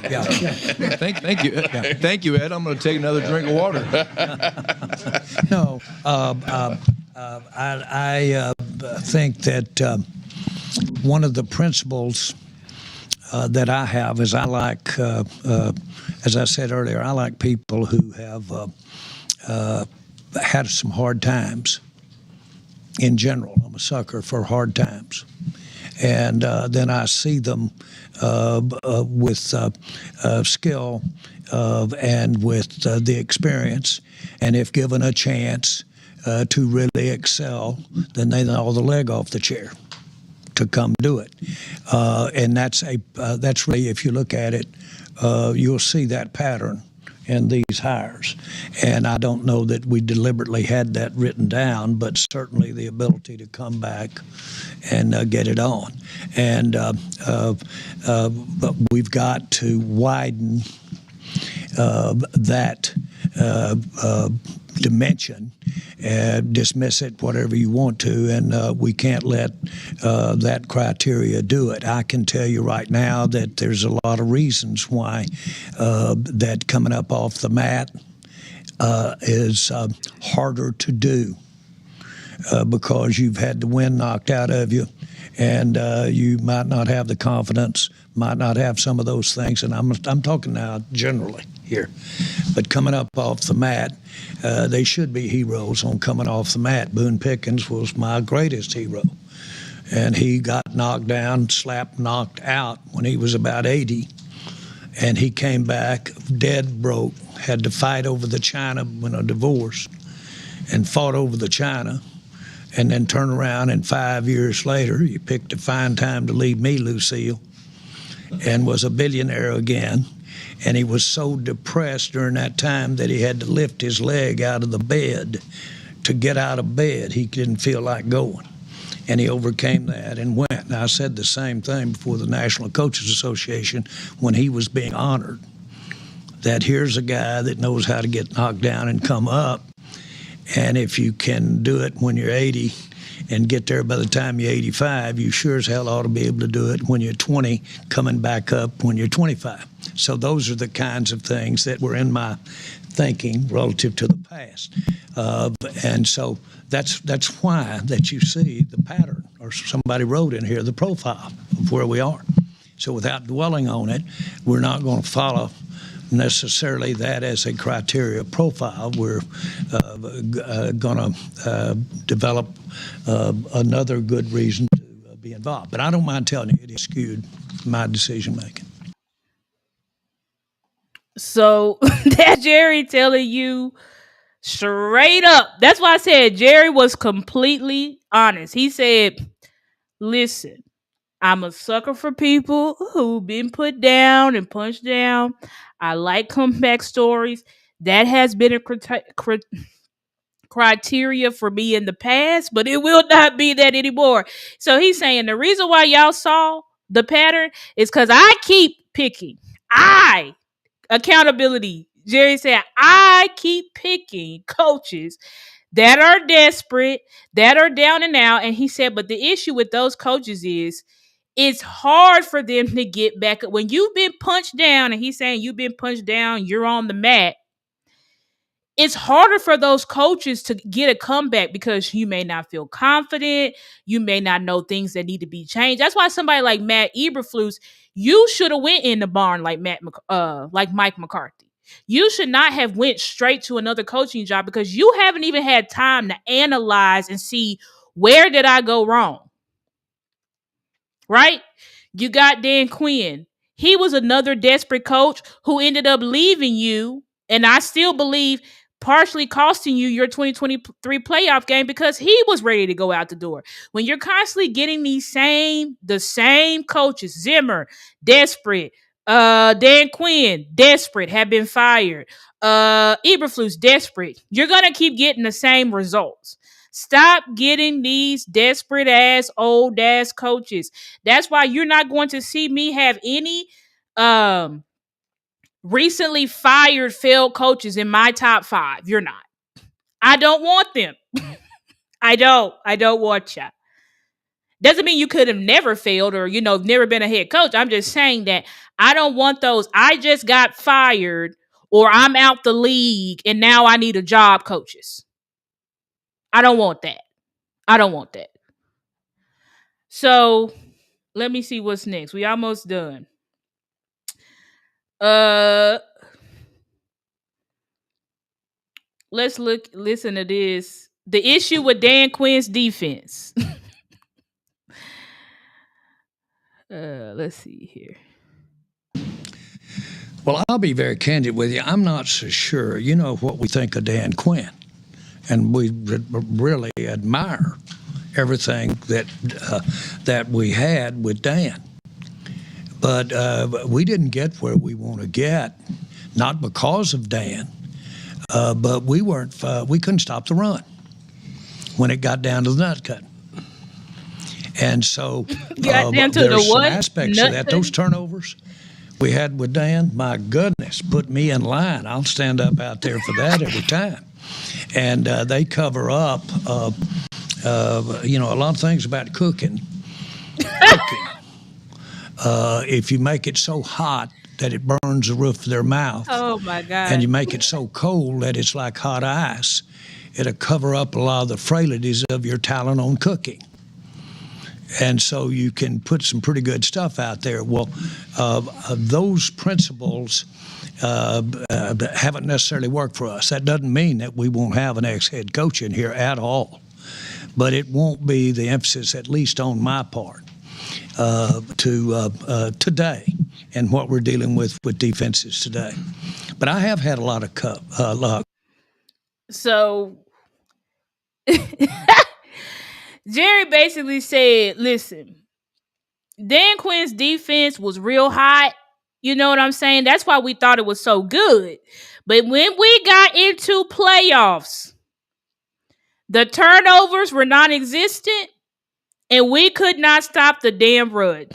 Yeah. Thank you. Yeah. Thank you, Ed. I'm going to take another drink of water. No, I think that one of the principles that I have is I like, as I said earlier, I like people who have had some hard times. In general, I'm a sucker for hard times. And then I see them with skill and with the experience. And if given a chance to really excel, then they haul the leg off the chair to come do it. And that's really, if you look at it, you'll see that pattern in these hires. And I don't know that we deliberately had that written down, but certainly the ability to come back and get it on. And but we've got to widen that dimension, dismiss it, whatever you want to, and we can't let that criteria do it. I can tell you right now that there's a lot of reasons why that coming up off the mat is harder to do because you've had the wind knocked out of you, and you might not have the confidence, might not have some of those things, and I'm talking now generally here. But coming up off the mat, they should be heroes on coming off the mat. Boone Pickens was my greatest hero. And he got knocked down, knocked out when he was about 80. And he came back dead broke, had to fight over the China when a divorce, and fought over the China. And then turn around, and 5 years later, he picked a fine time to leave me, Lucille, and was a billionaire again. And he was so depressed during that time that he had to lift his leg out of the bed. To get out of bed, he didn't feel like going. And he overcame that and went. And I said the same thing before the National Coaches Association when he was being honored, that here's a guy that knows how to get knocked down and come up. And if you can do it when you're 80 and get there by the time you're 85, you sure as hell ought to be able to do it when you're 20, coming back up when you're 25. So those are the kinds of things that were in my thinking relative to the past. And so that's why that you see the pattern or somebody wrote in here the profile of where we are. So without dwelling on it, we're not going to follow necessarily that as a criteria profile. We're going to develop another good reason to be involved. But I don't mind telling you, it skewed my decision making. So that Jerry telling you straight up. That's why I said Jerry was completely honest. He said, listen, I'm a sucker for people who've been put down and punched down. I like comeback stories. That has been a criteria for me in the past, but it will not be that anymore. So he's saying the reason why y'all saw the pattern is because I keep picking. Accountability. Jerry said, I keep picking coaches that are desperate, that are down and out. And he said, but the issue with those coaches is it's hard for them to get back up. When you've been punched down, and he's saying you've been punched down, you're on the mat, it's harder for those coaches to get a comeback because you may not feel confident. You may not know things that need to be changed. That's why somebody like Matt Eberflus, you should have went in the barn like Mike McCarthy. You should not have went straight to another coaching job because you haven't even had time to analyze and see where did I go wrong. Right? You got Dan Quinn. He was another desperate coach who ended up leaving you, and I still believe partially costing you your 2023 playoff game because he was ready to go out the door. When you're constantly getting the same coaches, Zimmer, desperate, Dan Quinn, desperate, have been fired, Eberflus, desperate, you're going to keep getting the same results. Stop getting these desperate ass old ass coaches. That's why you're not going to see me have any recently fired failed coaches in my top 5. You're not. I don't want them. I don't want ya. Doesn't mean you could have never failed or, never been a head coach. I'm just saying that I don't want those. I just got fired or I'm out the league and now I need a job coaches. I don't want that. So let me see what's next. We almost done. Let's listen to this. The issue with Dan Quinn's defense. Let's see here. Well, I'll be very candid with you. I'm not so sure. You know what we think of Dan Quinn, and we really admire everything that we had with Dan. But we didn't get where we want to get, not because of Dan, but we couldn't stop the run when it got down to the nut cut. And so there's some aspects of that. Those turnovers we had with Dan, my goodness, put me in line. I'll stand up out there for that every time. And they cover up, a lot of things about cooking. If you make it so hot that it burns the roof of their mouth. Oh, my God. And you make it so cold that it's like hot ice, it'll cover up a lot of the frailties of your talent on cooking. And so you can put some pretty good stuff out there. Well, those principles haven't necessarily worked for us. That doesn't mean that we won't have an ex-head coach in here at all. But it won't be the emphasis, at least on my part, to today and what we're dealing with defenses today. But I have had a lot of luck. So Jerry basically said, listen, Dan Quinn's defense was real hot. You know what I'm saying? That's why we thought it was so good. But when we got into playoffs, the turnovers were non-existent and we could not stop the damn run.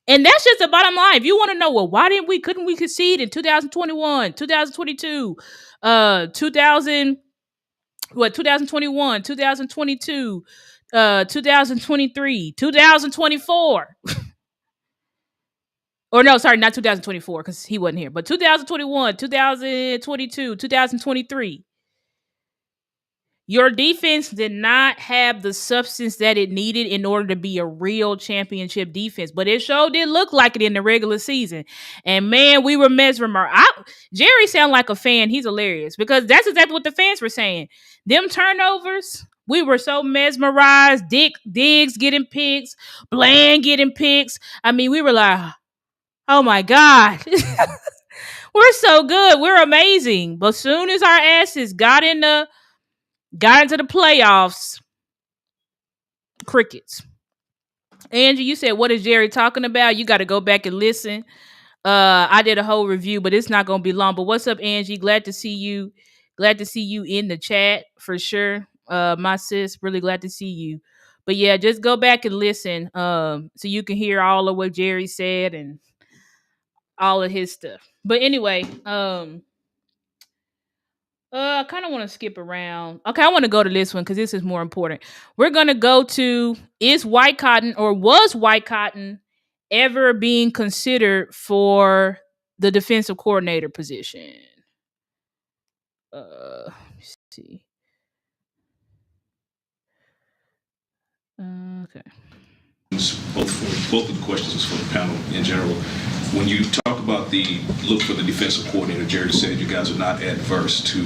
And that's just the bottom line. If you want to know, well, why couldn't we concede in 2021, 2022, 2021, 2022, 2023, 2024. Or no, sorry, not 2024 because he wasn't here, but 2021, 2022, 2023. Your defense did not have the substance that it needed in order to be a real championship defense, but it sure did look like it in the regular season. And man, we were mesmerized. Jerry sound like a fan. He's hilarious because that's exactly what the fans were saying. Them turnovers, we were so mesmerized. Diggs getting picks, Bland getting picks. I mean, we were like, oh my God. We're so good. We're amazing. But soon as our asses got into the playoffs, crickets. Angie, you said, what is Jerry talking about? You got to go back and listen. I did a whole review, but it's not going to be long. But what's up, Angie? Glad to see you. Glad to see you in the chat for sure. My sis, really glad to see you. But yeah, just go back and listen so you can hear all of what Jerry said and all of his stuff. But anyway, I kind of want to skip around. Okay, I want to go to this one because this is more important. We're going to go to, was White Cotton ever being considered for the defensive coordinator position? Let me see. Okay. Both of the questions is for the panel in general. When you talk about the look for the defensive coordinator, Jerry said you guys are not adverse to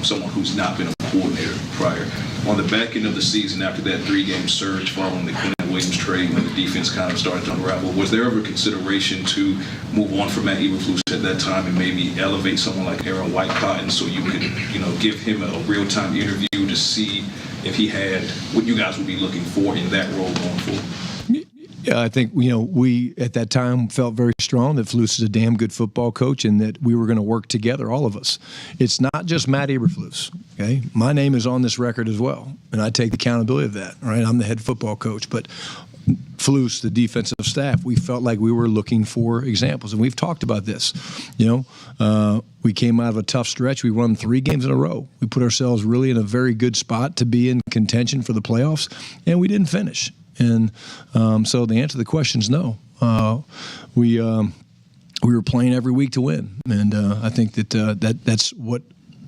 someone who's not been a coordinator prior. On the back end of the season, after that 3-game surge following the Quentin Williams trade, when the defense kind of started to unravel, was there ever consideration to move on from Matt Eberflus at that time and maybe elevate someone like Aaron White Cotton so you could, give him a real-time interview to see if he had what you guys would be looking for in that role going forward? Yeah, I think, we at that time felt very strong that Flus is a damn good football coach and that we were going to work together, all of us. It's not just Matt Eberflus, okay? My name is on this record as well, and I take the accountability of that, right? I'm the head football coach, but Flus, the defensive staff, we felt like we were looking for examples, and we've talked about this. We came out of a tough stretch. We won 3 games in a row. We put ourselves really in a very good spot to be in contention for the playoffs, and we didn't finish. And so the answer to the question is no. We were playing every week to win, and I think that's what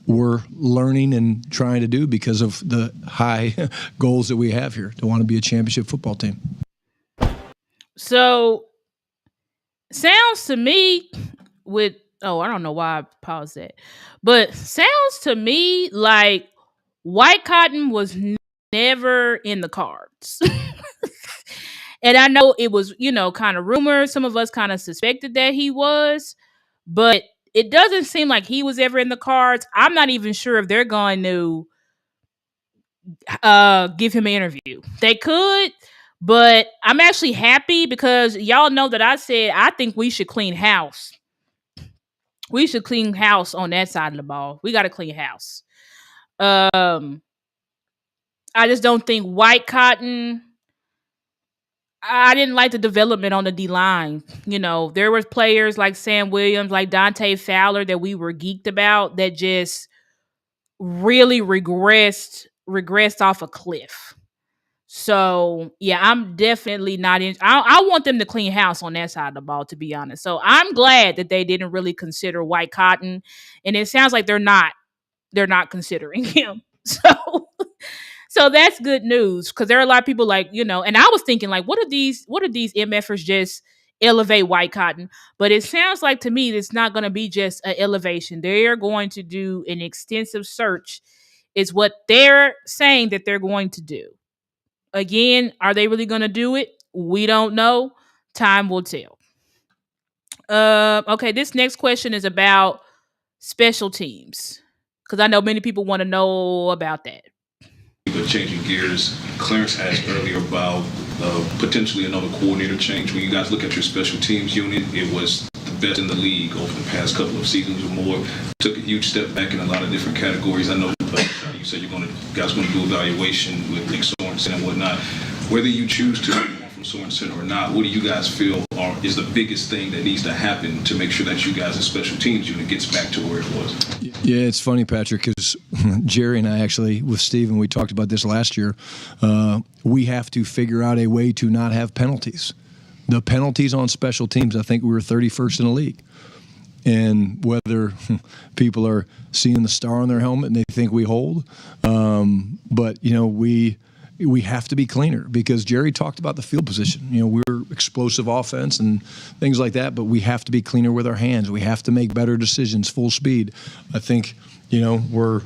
we're learning and trying to do because of the high goals that we have here to want to be a championship football team. So, sounds to me I don't know why I paused that, but sounds to me like White Cotton was never in the cards. And I know it was, kind of rumored. Some of us kind of suspected that he was, but it doesn't seem like he was ever in the cards. I'm not even sure if they're going to give him an interview. They could, but I'm actually happy because y'all know that I said I think we should clean house. We should clean house on that side of the ball. We got to clean house. I just don't think White Cotton. I didn't like the development on the D-line. There were players like Sam Williams, like Dante Fowler that we were geeked about that just really regressed off a cliff. So, yeah, I'm definitely not in. I want them to clean house on that side of the ball, to be honest. So I'm glad that they didn't really consider White Cotton. And it sounds like they're not considering him. So that's good news because there are a lot of people and I was thinking what are these MFers just elevate White Cotton? But it sounds like to me it's not going to be just an elevation. They are going to do an extensive search is what they're saying that they're going to do. Again, are they really going to do it? We don't know. Time will tell. Okay, this next question is about special teams because I know many people want to know about that. But changing gears, Clarence asked earlier about potentially another coordinator change. When you guys look at your special teams unit, it was the best in the league over the past couple of seasons or more. Took a huge step back in a lot of different categories. I know you said you guys are going to do evaluation with Nick Sorensen and whatnot. Whether you choose to move on from Sorensen or not, what do you guys feel is the biggest thing that needs to happen to make sure that you guys' special teams unit gets back to where it was? Yeah, it's funny, Patrick, because Jerry and I actually, with Steven, we talked about this last year. We have to figure out a way to not have penalties. The penalties on special teams, I think we were 31st in the league. and whether people are seeing the star on their helmet and they think we hold. But, we have to be cleaner because Jerry talked about the field position. We're explosive offense and things like that, but we have to be cleaner with our hands. We have to make better decisions, full speed. I think, we're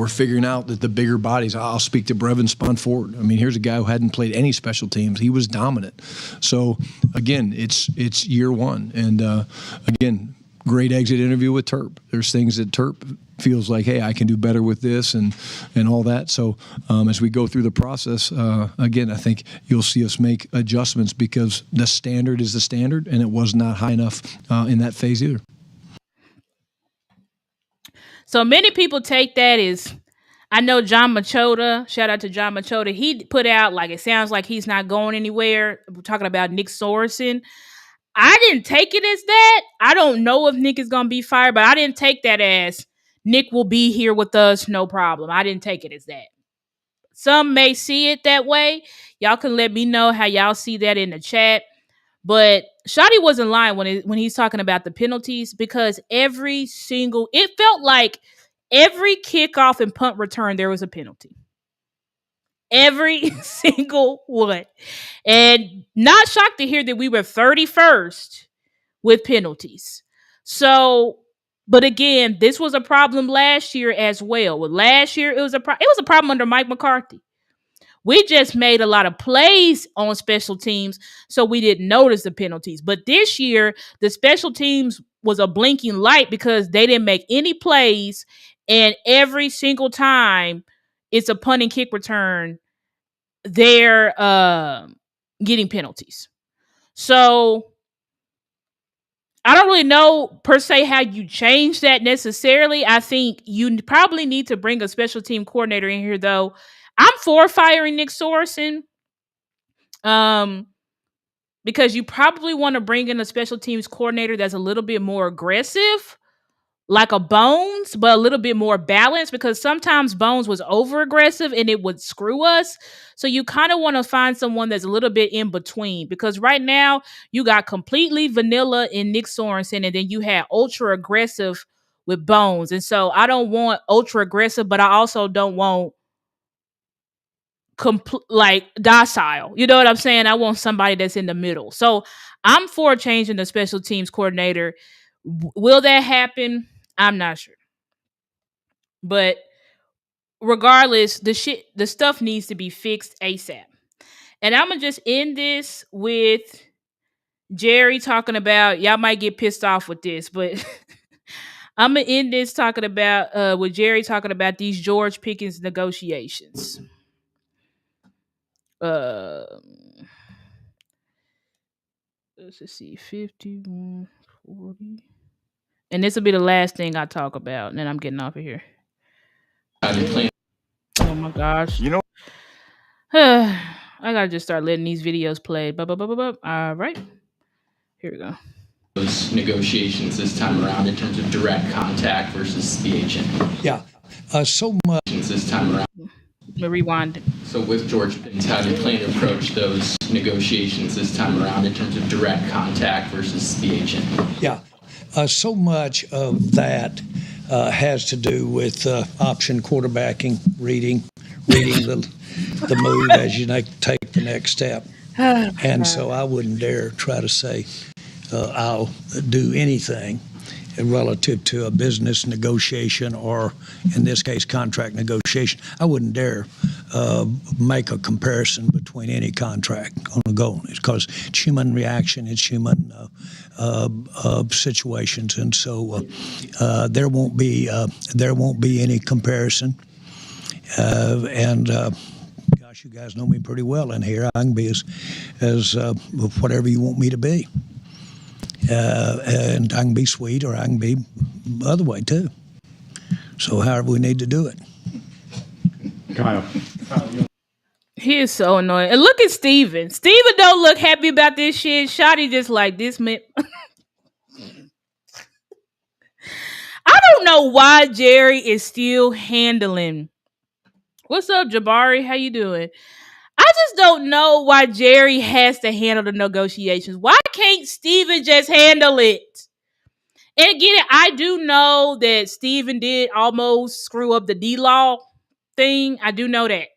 figuring out that the bigger bodies, I'll speak to Brevin Spun Ford. I mean, here's a guy who hadn't played any special teams. He was dominant. So, again, it's year one. And, again, great exit interview with Terp. There's things that Terp feels like, hey, I can do better with this and all that. So as we go through the process, again, I think you'll see us make adjustments because the standard is the standard, and it was not high enough in that phase either. So many people take that as, I know John Machota, shout out to John Machota, he put out like, it sounds like he's not going anywhere. We're talking about Nick Sorensen. I didn't take it as that. I don't know if Nick is going to be fired, but I didn't take that as Nick will be here with us, no problem. I didn't take it as that. Some may see it that way. Y'all can let me know how y'all see that in the chat. But Schotty wasn't lying when he's talking about the penalties, because it felt like every kickoff and punt return, there was a penalty. Every single one. And not shocked to hear that we were 31st with penalties. So, but again, this was a problem last year as well. Last year, it was a problem under Mike McCarthy. We just made a lot of plays on special teams, so we didn't notice the penalties. But this year, the special teams was a blinking light because they didn't make any plays, and every single time it's a punt and kick return, they're getting penalties. So I don't really know per se how you change that necessarily. I think you probably need to bring a special team coordinator in here, though. I'm for firing Nick Sorensen, because you probably want to bring in a special teams coordinator that's a little bit more aggressive, like a Bones, but a little bit more balanced, because sometimes Bones was over aggressive and it would screw us. So you kind of want to find someone that's a little bit in between, because right now you got completely vanilla in Nick Sorensen, and then you had ultra aggressive with Bones. And so I don't want ultra aggressive, but I also don't want like docile. You know what I'm saying? I want somebody that's in the middle. So I'm for changing the special teams coordinator. Will that happen? I'm not sure. But regardless, the stuff needs to be fixed ASAP. And I'm going to just end this with Jerry talking about, y'all might get pissed off with this, but I'm going to end this talking about, with Jerry talking about these George Pickens negotiations. Let's just see, 51, 40. And this will be the last thing I talk about, and then I'm getting off of here. Oh my gosh. I gotta just start letting these videos play. All right. Here we go. Those negotiations this time around in terms of direct contact versus the agent. Yeah. So much this time around. Let me rewind. So with George Pickens, how do you plan to approach those negotiations this time around in terms of direct contact versus the agent? Yeah. So much of that has to do with option quarterbacking, reading the move as you take the next step. And so I wouldn't dare try to say I'll do anything relative to a business negotiation, or in this case, contract negotiation. I wouldn't dare make a comparison between any contract on a goal, because it's human reaction, it's human situations, and so there won't be any comparison. Gosh, you guys know me pretty well in here. I can be as whatever you want me to be. And I can be sweet, or I can be the other way too. So however we need to do it. Kyle. He is so annoying. And look at Steven. Steven don't look happy about this shit. Schotty just like this man. I don't know why Jerry is still handling. What's up, Jabari? How you doing? I just don't know why Jerry has to handle the negotiations. Why can't Steven just handle it? And again, I do know that Steven did almost screw up the D-Law thing. I do know that.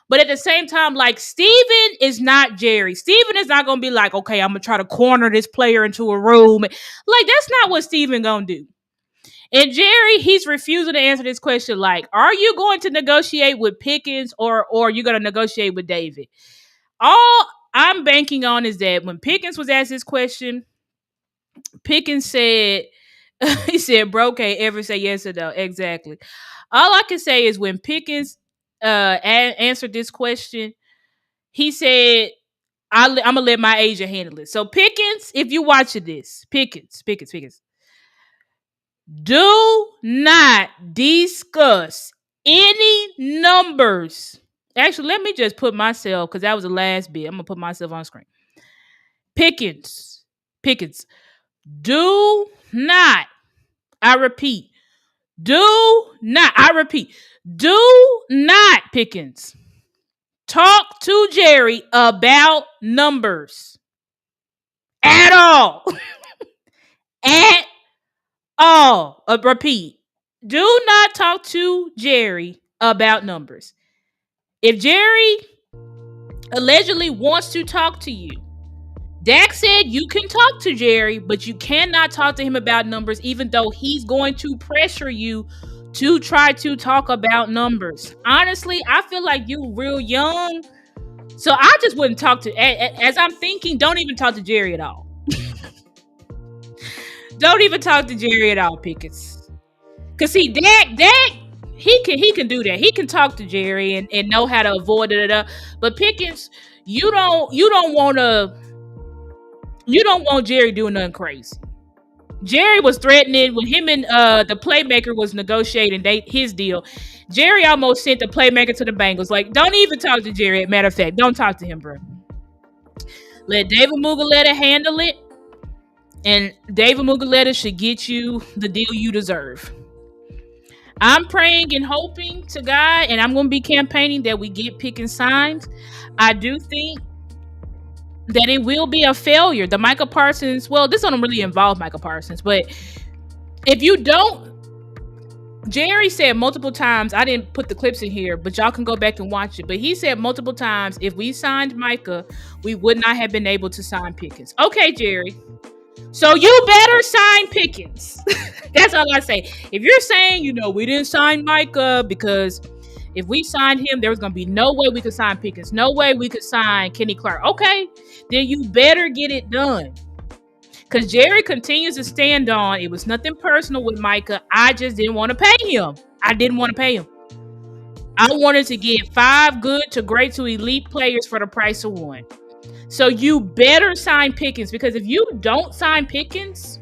But at the same time, like, Steven is not Jerry. Steven is not going to be like, okay, I'm going to try to corner this player into a room. Like, that's not what Steven going to do. And Jerry, he's refusing to answer this question. Like, are you going to negotiate with Pickens or are you going to negotiate with David? All I'm banking on is that when Pickens was asked this question, Pickens said, he said, bro can't ever say yes or no. Exactly. All I can say is when Pickens answered this question, he said, I'm going to let my agent handle it. So Pickens, if you watching this, Pickens, do not discuss any numbers. Actually, let me just put myself, because that was the last bit. I'm going to put myself on screen. Pickens, do not, I repeat, do not, Pickens, talk to Jerry about numbers at all. At all. Repeat. Do not talk to Jerry about numbers. If Jerry allegedly wants to talk to you, Dak said you can talk to Jerry, but you cannot talk to him about numbers, even though he's going to pressure you to try to talk about numbers. Honestly, I feel like you real young, so I just wouldn't talk to, as I'm thinking, don't even talk to Jerry at all. Don't even talk to Jerry at all, Pickens. Because see, Dak, he can do that. He can talk to Jerry and know how to avoid it. But Pickens, you don't want Jerry doing nothing crazy. Jerry was threatening when him and the playmaker was negotiating his deal. Jerry almost sent the playmaker to the Bengals. Like, don't even talk to Jerry. Matter of fact, don't talk to him, bro. Let David Muguleta handle it. And David Muguleta should get you the deal you deserve. I'm praying and hoping to God, and I'm going to be campaigning that we get Pickens signed. I do think that it will be a failure. The Micah Parsons, well, this don't really involve Micah Parsons, but if you don't, Jerry said multiple times, I didn't put the clips in here, but y'all can go back and watch it. But he said multiple times, if we signed Micah, we would not have been able to sign Pickens. Okay, Jerry. So you better sign Pickens. That's all I say. If you're saying, we didn't sign Micah because if we signed him, there was going to be no way we could sign Pickens. No way we could sign Kenny Clark. Okay, then you better get it done. Because Jerry continues to stand on, it was nothing personal with Micah. I just didn't want to pay him. I wanted to get 5 good to great to elite players for the price of 1. So you better sign Pickens, because if you don't sign Pickens,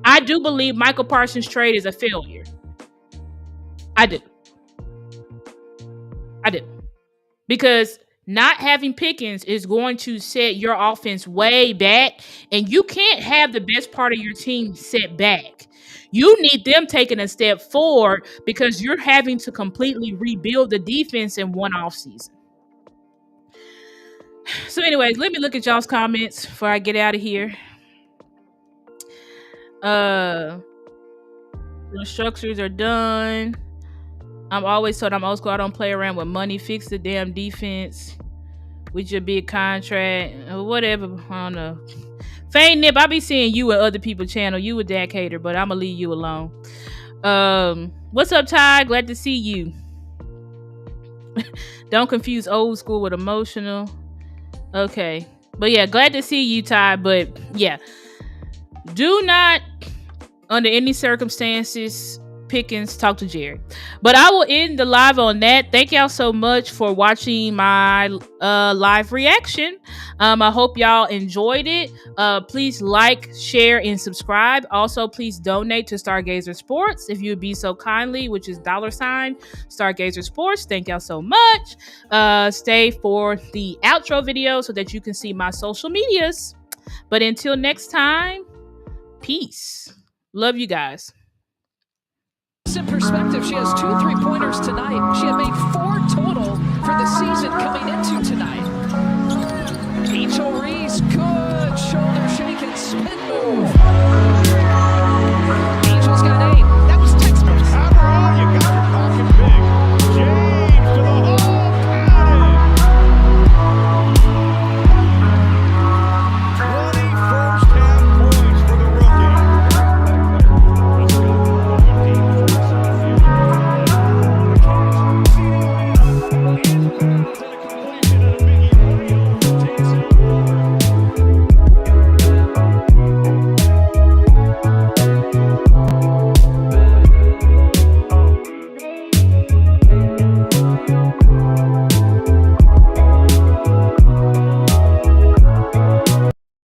I do believe Michael Parsons' trade is a failure. I do. Because not having Pickens is going to set your offense way back, and you can't have the best part of your team set back. You need them taking a step forward because you're having to completely rebuild the defense in one offseason. So anyways, let me look at y'all's comments before I get out of here. The structures are done. I'm always told I'm old school. I don't play around with money. Fix the damn defense with your big contract or whatever. I don't know. Fane Nip, I be seeing you at other people's channel. You a Dak hater, but I'm gonna leave you alone. What's up, Ty? Glad to see you. Don't confuse old school with emotional. Okay. But yeah, glad to see you, Ty. But yeah, do not, under any circumstances, Pickens, talk to Jerry. But I will end the live on that. Thank y'all so much for watching my live reaction. I hope y'all enjoyed it. Please like, share, and subscribe. Also, please donate to Stargazer Sports if you would be so kindly, which is $ Stargazer Sports. Thank y'all so much. Stay for the outro video so that you can see my social medias. But until next time, peace. Love you guys. In perspective, she has 2 3-pointers tonight. She had made 4 total for the season coming into tonight.